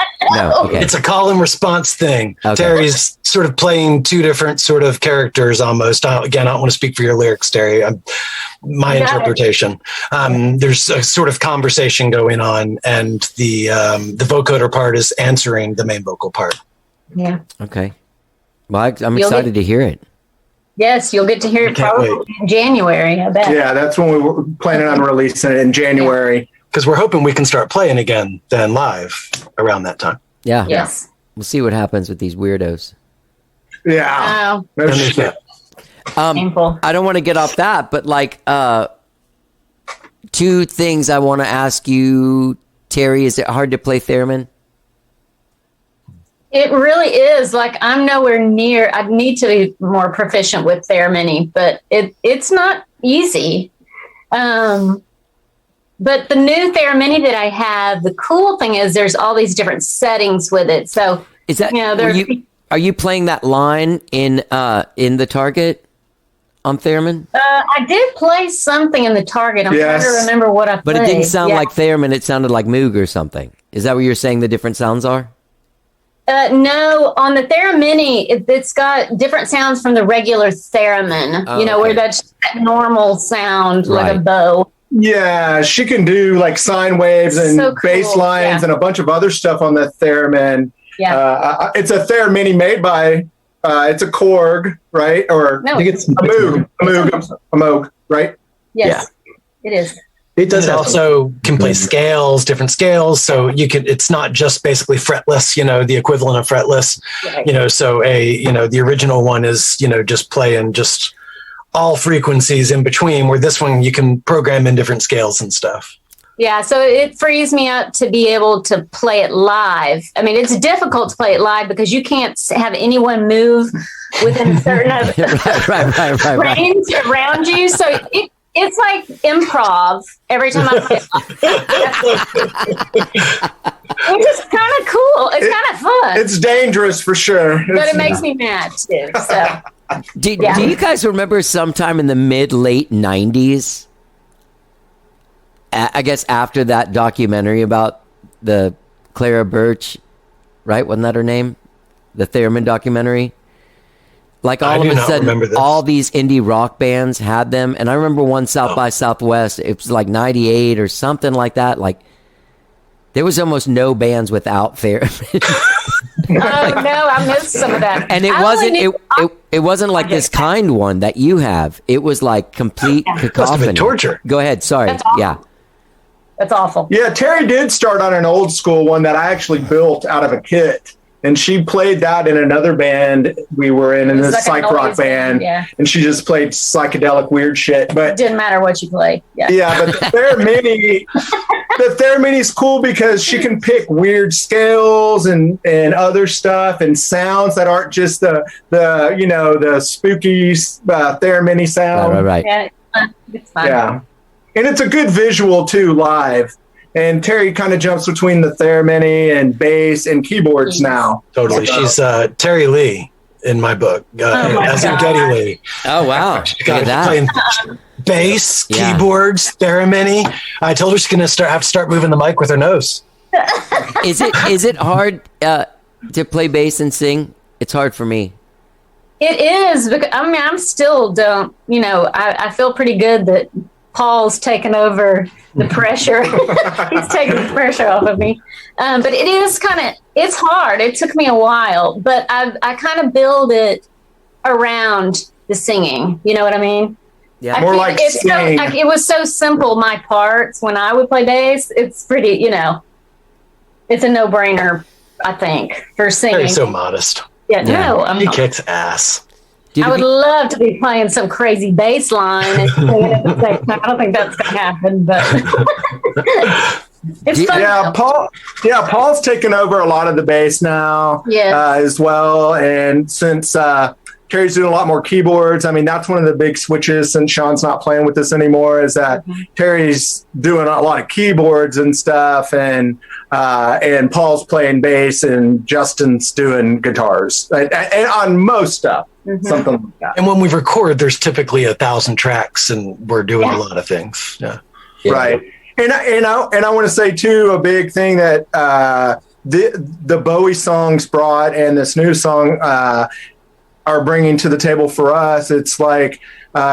Okay. It's a call and response thing. Okay. Terry's sort of playing 2 different sort of characters almost. Again, I don't want to speak for your lyrics, Terry. My interpretation. There's a sort of conversation going on, and the vocoder part is answering the main vocal part. Yeah. Okay. Well, I'm excited to hear it. Yes, you'll get to hear it probably in January, I bet. Yeah, that's when we were planning on releasing it in January. Because we're hoping we can start playing again then live around that time. Yeah. Yes. We'll see what happens with these weirdos. Yeah. Oh, No shit. painful. I don't want to get off that, but like 2 things I want to ask you, Terry. Is it hard to play theremin? It really is. Like, I'm nowhere near. I need to be more proficient with theremin, but it's not easy. But the new theremin that I have, the cool thing is there's all these different settings with it. So Is that Are you playing that line in the Target on theremin? I did play something in the Target. I'm Yes. trying to remember what I played. But it didn't sound Yeah. like theremin. It sounded like Moog or something. Is that what you're saying the different sounds are? No, on the theremin, it's got different sounds from the regular theremin. Oh, you know, where okay. that's that normal sound, like a Right. bow. Yeah, she can do like sine waves and So cool, bass lines yeah. and a bunch of other stuff on the theremin. Yeah. It's a theremin made by, it's a Korg, right? Or No, I think it's a Moog, right? yes, it is. It does It have also can play scales, different scales. So you can, it's not just basically fretless, the equivalent of fretless, Right. so the original one is, just playing just all frequencies in between, where this one you can program in different scales and stuff. Yeah, so it frees me up to be able to play it live. I mean, it's difficult to play it live because you can't have anyone move within a certain right. range around you. So it's like improv every time I play it. Which is kind of cool. It's kind of fun. It's dangerous for sure. But it makes me mad too. So Do Yeah. you guys remember sometime in the late 90s? I guess after that documentary about the Clara Birch, right? Wasn't that her name? The theremin documentary. Like I all do of a not remember sudden, this. all these indie rock bands had them, and I remember one South by Southwest. It was like '98 or something like that. Like there was almost no bands without theremin. oh no, I missed some of that. And it I wasn't only knew- it wasn't like this kind one that you have. It was like complete Must have cacophony. been torture. Go ahead. Sorry. That's awful. Yeah. That's awful. Yeah, Terry did start on an old school one that I actually built out of a kit. And she played that in another band we were in It was this like a psych rock noise band, band. yeah. And she just played psychedelic weird shit. It But didn't matter what you play. Yeah. yeah, but the Theremin's cool because she can pick weird scales and other stuff and sounds that aren't just the spooky Theremin sound. Right. Yeah, it's fun. Yeah. And it's a good visual too live. And Terry kind of jumps between the theremin and bass and keyboards now. Totally. She's Terry Lee in my book, my as in God. Getty Lee. Oh wow. Look Got at that. playing bass, Yeah. keyboards, theremin. I told her she's going to have to start moving the mic with her nose. Is it hard to play bass and sing? It's hard for me. It is because I'm still don't. I feel pretty good that Paul's taken over the pressure. He's taking the pressure off of me. But it is it's hard. It took me a while, but I kind of build it around the singing. You know what I mean? Yeah. I More feel like it's so, singing. it was so simple. My parts when I would play bass, it's pretty. It's a no-brainer. I think for singing. Terry's so modest. Yeah, no, I'm He not. kicks ass. I would love to be playing some crazy bass line and singing at the same time. I don't think that's going to happen, but it's fun. Yeah, Paul's taken over a lot of the bass now Yes. as well. And since Terry's doing a lot more keyboards, I mean, that's one of the big switches since Sean's not playing with us anymore is that Terry's doing a lot of keyboards and stuff. And Paul's playing bass and Justin's doing guitars and on most stuff, something like that. And when we record, there's typically 1,000 tracks, and we're doing a lot of things. Yeah. Right. And I want to say too, a big thing that the Bowie songs brought and this new song are bringing to the table for us. It's like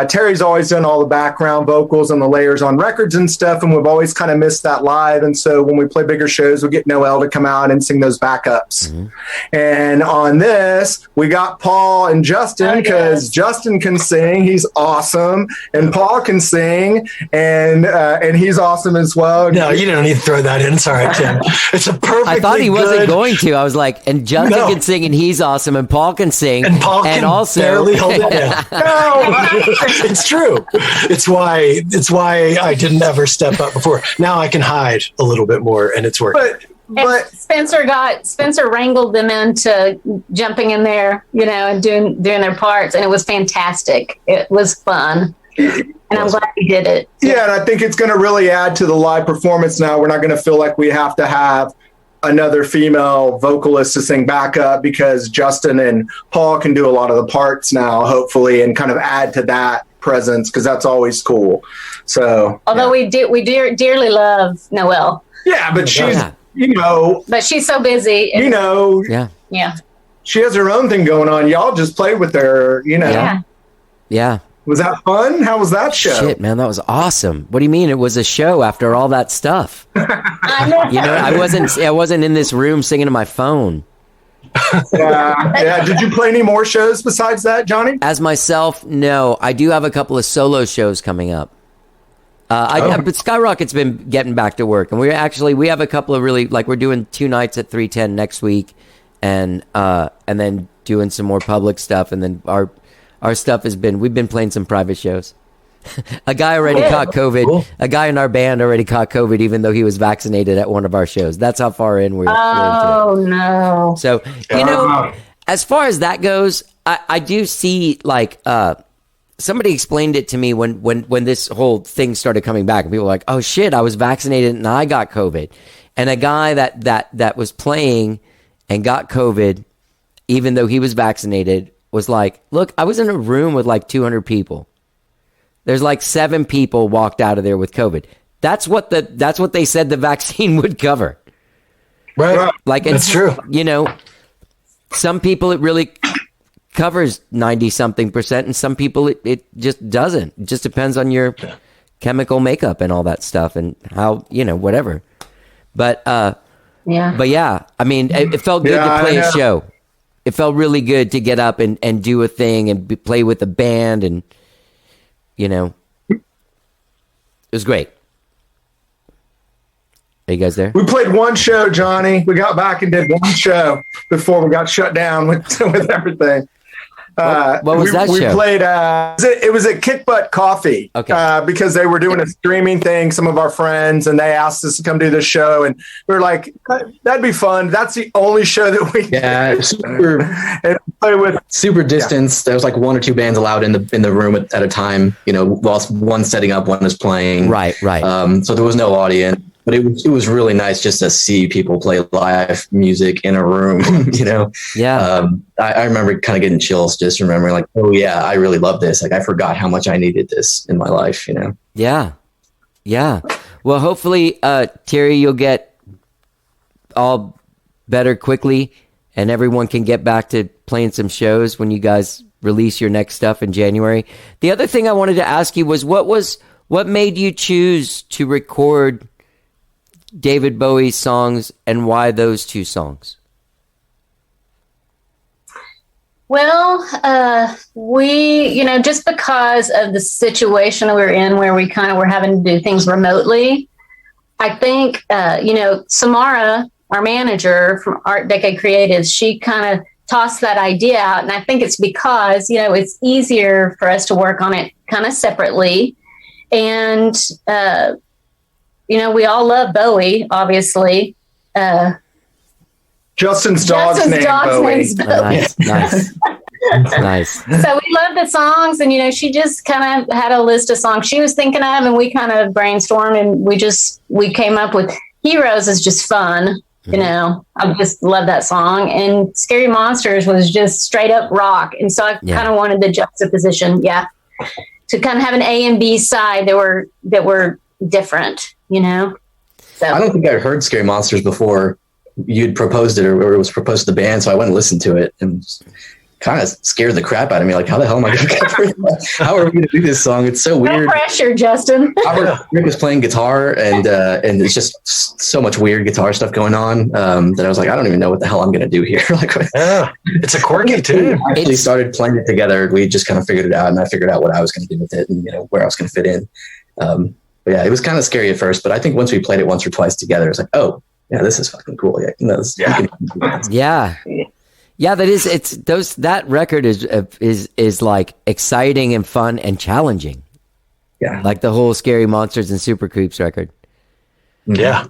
Terry's always done all the background vocals and the layers on records and stuff, and we've always kind of missed that live. And so when we play bigger shows, we get Noel to come out and sing those backups. And on this, we got Paul and Justin because Justin can sing; he's awesome, and Paul can sing, and he's awesome as well. No, you don't need to throw that in. Sorry, Tim. It's a perfect. I thought he wasn't going to. I was like, and Justin can sing, and he's awesome, and Paul can sing, And Paul can also barely hold it down. It's true. It's why I didn't ever step up before. Now I can hide a little bit more, and it's working. But Spencer wrangled them into jumping in there, and doing their parts, and it was fantastic. It was fun, and I'm glad he did it. yeah, and I think it's going to really add to the live performance now. We're not going to feel like we have to have another female vocalist to sing backup because Justin and Paul can do a lot of the parts now, hopefully, and kind of add to that presence because that's always cool. So, although we dearly love Noelle. Yeah, but she's, but she's so busy. Yeah. She has her own thing going on. Y'all just played with her, Yeah. Was that fun? How was that show? Shit, man, that was awesome. What do you mean it was a show after all that stuff? I wasn't in this room singing to my phone. Yeah. Did you play any more shows besides that, Johnny? As myself, no. I do have a couple of solo shows coming up. But Skyrocket's been getting back to work, and we have a couple of really, like, we're doing 2 nights at 310 next week, and then doing some more public stuff, and then our stuff we've been playing some private shows. A guy already caught COVID. Cool. A guy in our band already caught COVID, even though he was vaccinated at one of our shows. That's how far in we're into it. No. So, as far as that goes, I do see, like, somebody explained it to me when this whole thing started coming back. And people were like, oh, shit, I was vaccinated and I got COVID. And a guy that was playing and got COVID, even though he was vaccinated, was like, look, I was in a room with like 200 people. There's like 7 people walked out of there with COVID. That's what they said the vaccine would cover. Right. Like, that's true. Some people it really covers 90-something%, and some people it just doesn't. It just depends on your chemical makeup and all that stuff and how, whatever. But I mean, it felt good to play a show. It felt really good to get up and do a thing and play with a band, and it was great. Are you guys there? We played one show, Johnny. We got back and did one show before we got shut down with everything. What was that show? We played, it was at Kick Butt Coffee. Okay. Because they were doing a streaming thing, some of our friends, and they asked us to come do this show. And we were like, that'd be fun. That's the only show that we did. Super distance. There was like 1 or 2 bands allowed in the room at a time, whilst one setting up, one is playing. Right. So there was no audience. But it was really nice just to see people play live music in a room, Yeah. I remember kind of getting chills just remembering like, oh yeah, I really love this. Like I forgot how much I needed this in my life, Yeah. Well, hopefully, Terry, you'll get all better quickly and everyone can get back to playing some shows when you guys release your next stuff in January. The other thing I wanted to ask you was what made you choose to record David Bowie's songs, and why those 2 songs? Well, we, just because of the situation that we're in where we kind of were having to do things remotely, I think, Samara, our manager from Art Decade Creatives, she kind of tossed that idea out. And I think it's because, it's easier for us to work on it kind of separately. And, we all love Bowie, obviously. Justin's dog's name's Bowie. Nice. So we love the songs, and she just kind of had a list of songs she was thinking of, and we kind of brainstormed, and we came up with Heroes is just fun. I just love that song, and Scary Monsters was just straight up rock, and so I kind of wanted the juxtaposition, to kind of have an A and B side that were different. So I don't think I'd heard Scary Monsters before you'd proposed it or it was proposed to the band. So I went and listened to it and kind of scared the crap out of me. Like, how the hell am I going to how are we going to do this song? It's so weird. No pressure, Justin. Rick was playing guitar and it's just so much weird guitar stuff going on that I was like, I don't even know what the hell I'm going to do here. It's a quirky tune. We actually started playing it together. We just kind of figured it out, and I figured out what I was going to do with it and where I was going to fit in. But yeah, it was kind of scary at first, but I think once we played it once or twice together, it's like, oh, yeah, this is fucking cool. Yeah, that is. It's those. That record is like exciting and fun and challenging. Yeah, like the whole Scary Monsters and Super Creeps record. Yeah.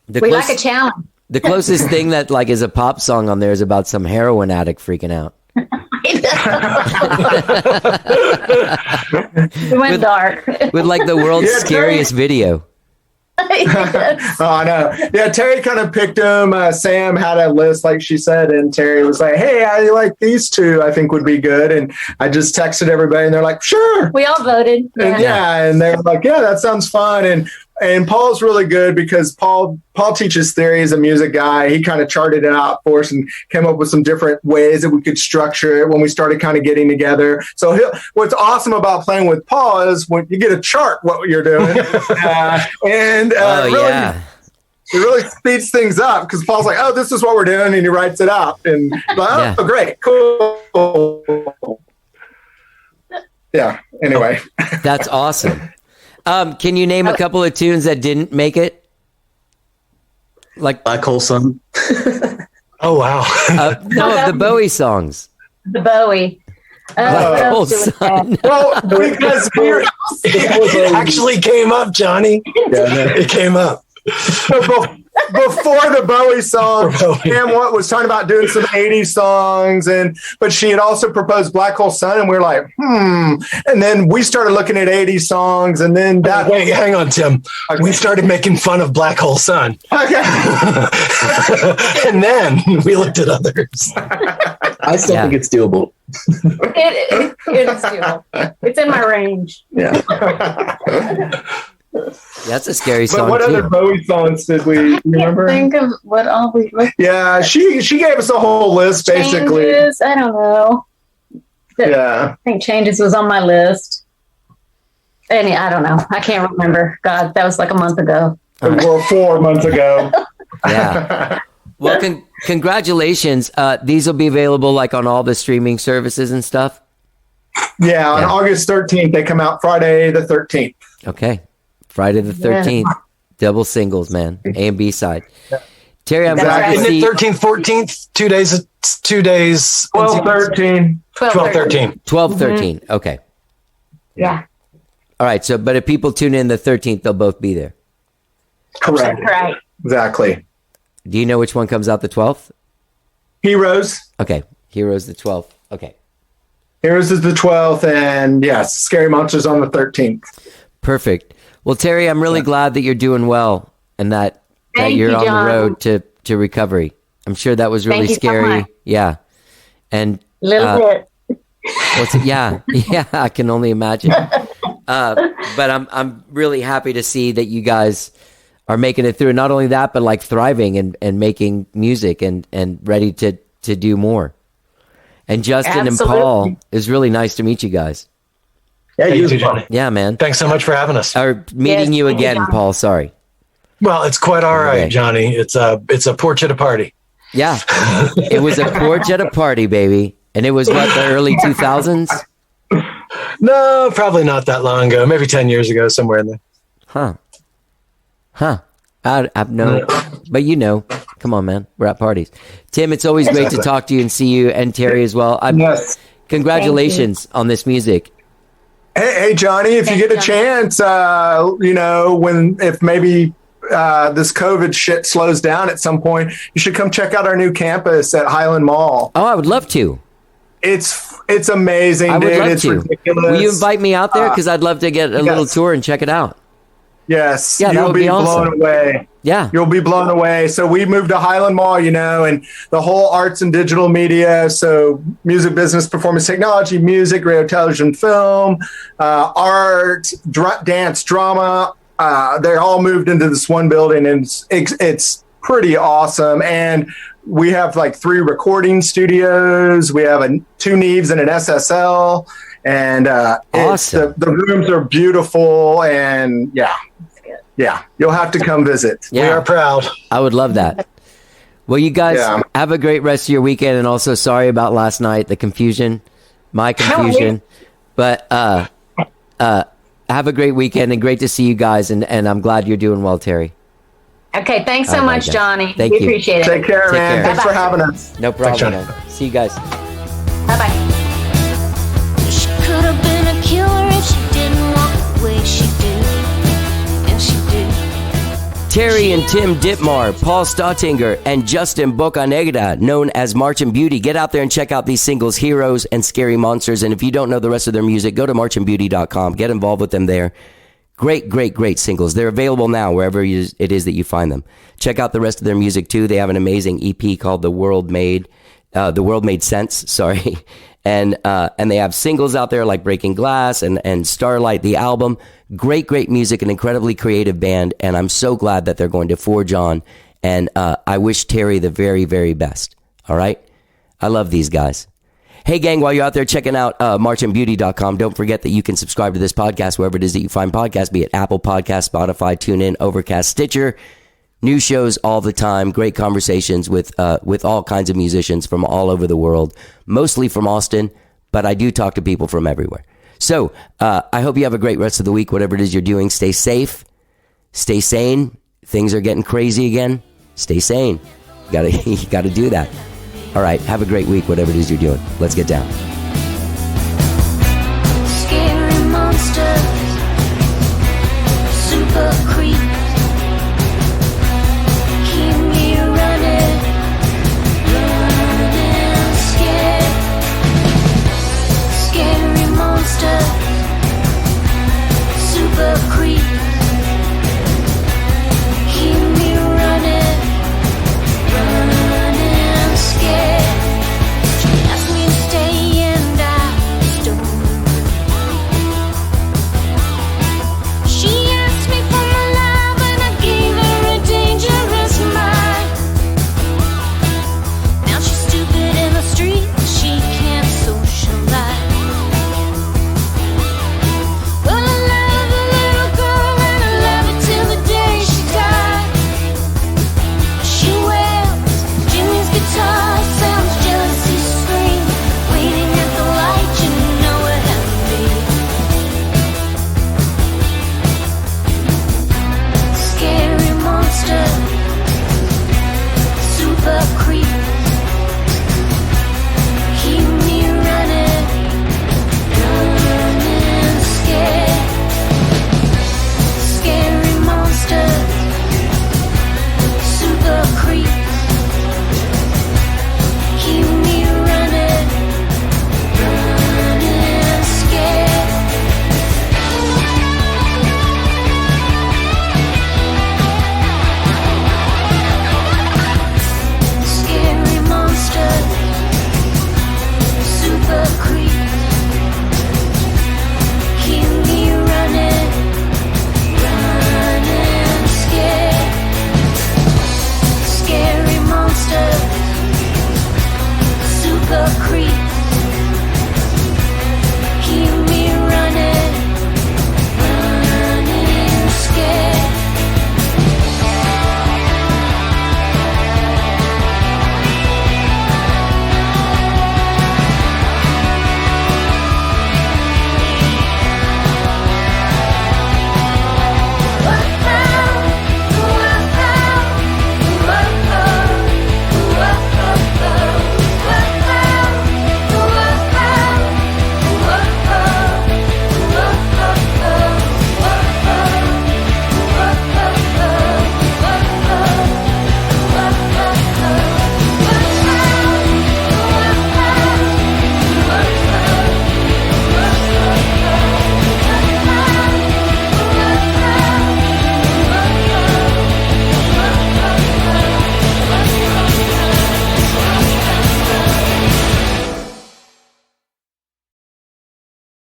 We like a challenge. The closest thing that like is a pop song on there is about some heroin addict freaking out. We went dark with like the world's scariest video. Yes. Oh, I know. Yeah, Terry kind of picked them. Sam had a list, like she said, and Terry was like, "Hey, I like these two. I think would be good." And I just texted everybody, and they're like, "Sure." We all voted. And and they're like, "Yeah, that sounds fun." And Paul's really good because Paul teaches theory as a music guy. He kind of charted it out for us and came up with some different ways that we could structure it when we started kind of getting together. So what's awesome about playing with Paul is when you get a chart what you're doing, it really speeds things up because Paul's like, "Oh, this is what we're doing," and he writes it out, and like, "Oh, great, cool." Yeah. Anyway, That's awesome. Can you name a couple of tunes that didn't make it? Like Black Hole Sun. Oh, wow. no, the Bowie songs. The Bowie. Black what Hole else do we Sun. have? well, because It actually came up, Johnny. It came up. before the Bowie song, Bowie. Pam was talking about doing some 80s songs, but she had also proposed Black Hole Sun, and we were like, And then we started looking at 80s songs, and then that. Wait, hang on, Tim. Okay. We started making fun of Black Hole Sun. Okay. And then we looked at others. I still think it's doable. It is doable. It's in my range. Yeah. That's a scary But song what too. other Bowie songs did we Can't remember? think of what all we looked Yeah, she gave us a whole list, basically. Changes. I don't know. Yeah. I think Changes was on my list. And I don't know. I can't remember. God, that was like a month ago. Or 4 months ago. Yeah. Well, congratulations. These will be available like on all the streaming services and stuff. Yeah, on August 13th, they come out Friday the 13th. Okay. Friday the 13th. Double singles, man. A and B side. Terry, I'm glad to Isn't see it 13th, 14th? 2 days. 2 days. 12, 13. 12, 13. 12, 13. Okay. Yeah. All right. So, but if people tune in the 13th, they'll both be there. Correct. Right. Exactly. Do you know which one comes out the 12th? Heroes. Okay. Heroes the 12th. Okay. Heroes is the 12th, and yes, Scary Monsters on the 13th. Perfect. Well, Terry, I'm really glad that you're doing well and that Thank you're you, on John. the road to recovery. I'm sure that was really Thank you so scary. much. Yeah. And Little bit. what's it? Yeah. Yeah. I can only imagine. But I'm really happy to see that you guys are making it through. Not only that, but like thriving and making music and ready to do more. And Justin Absolutely. and Paul, it's really nice to meet you guys. Yeah, You too, Johnny. Yeah, man. Thanks so much for having us. Or meeting Yes, you thank you, again, John. Paul. Sorry. Well, it's quite all right, Okay. Johnny. It's a porch at a party. Yeah. It was a porch at a party, baby. And it was what, the early 2000s? No, probably not that long ago. Maybe 10 years ago, somewhere in there. Huh. I've no, but you know, come on, man. We're at parties. Tim, it's always great to talk to you and see you, and Terry as well. Yes. Congratulations on this music. Hey, Johnny, if you get a chance, if maybe this COVID shit slows down at some point, you should come check out our new campus at Highland Mall. Oh, I would love to. It's amazing, I would dude. love It's to. ridiculous. Will you invite me out there? Because I'd love to get a little yes. tour and check it out. Yes, Yeah, that you'll would be awesome. blown away. Yeah. You'll be blown away. So we moved to Highland Mall, and the whole arts and digital media. So music, business, performance technology, music, radio, television, film, art, dance, drama. They're all moved into this one building, and it's pretty awesome. And we have like 3 recording studios. We have 2 Neves and an SSL. And Awesome. the rooms are beautiful. And yeah, you'll have to come visit. Yeah. We are proud. I would love that. Well, you guys have a great rest of your weekend, and also sorry about last night, the confusion, my confusion. But have a great weekend, and great to see you guys, and I'm glad you're doing well, Terry. Okay, thanks so All right, much, guys. Johnny. Thank we you. appreciate it. Take care, Take man. care. Thanks for Bye-bye. having us. No problem, Johnny. man. See you guys. Bye-bye. She could have been a killer if she didn't walk the way she did. And she did. Terry and Tim Ditmar, Paul Stottinger, and Justin Bocanegra, known as Marching Beauty. Get out there and check out these singles, Heroes and Scary Monsters. And if you don't know the rest of their music, go to marchandbeauty.com. Get involved with them there. Great, great, great singles. They're available now wherever it is that you find them. Check out the rest of their music too. They have an amazing EP called The World Made Sense. Sorry. And they have singles out there like Breaking Glass and Starlight, the album. Great, great music, an incredibly creative band. And I'm so glad that they're going to forge on. And I wish Terry the very, very best. All right. I love these guys. Hey, gang, while you're out there checking out marchandbeauty.com, don't forget that you can subscribe to this podcast wherever it is that you find podcasts, be it Apple Podcasts, Spotify, TuneIn, Overcast, Stitcher. New shows all the time. Great conversations with all kinds of musicians from all over the world, mostly from Austin, but I do talk to people from everywhere. So I hope you have a great rest of the week, whatever it is you're doing. Stay safe. Stay sane. Things are getting crazy again. Stay sane. You gotta do that. All right, have a great week, whatever it is you're doing. Let's get down. Scary monsters, super creeps.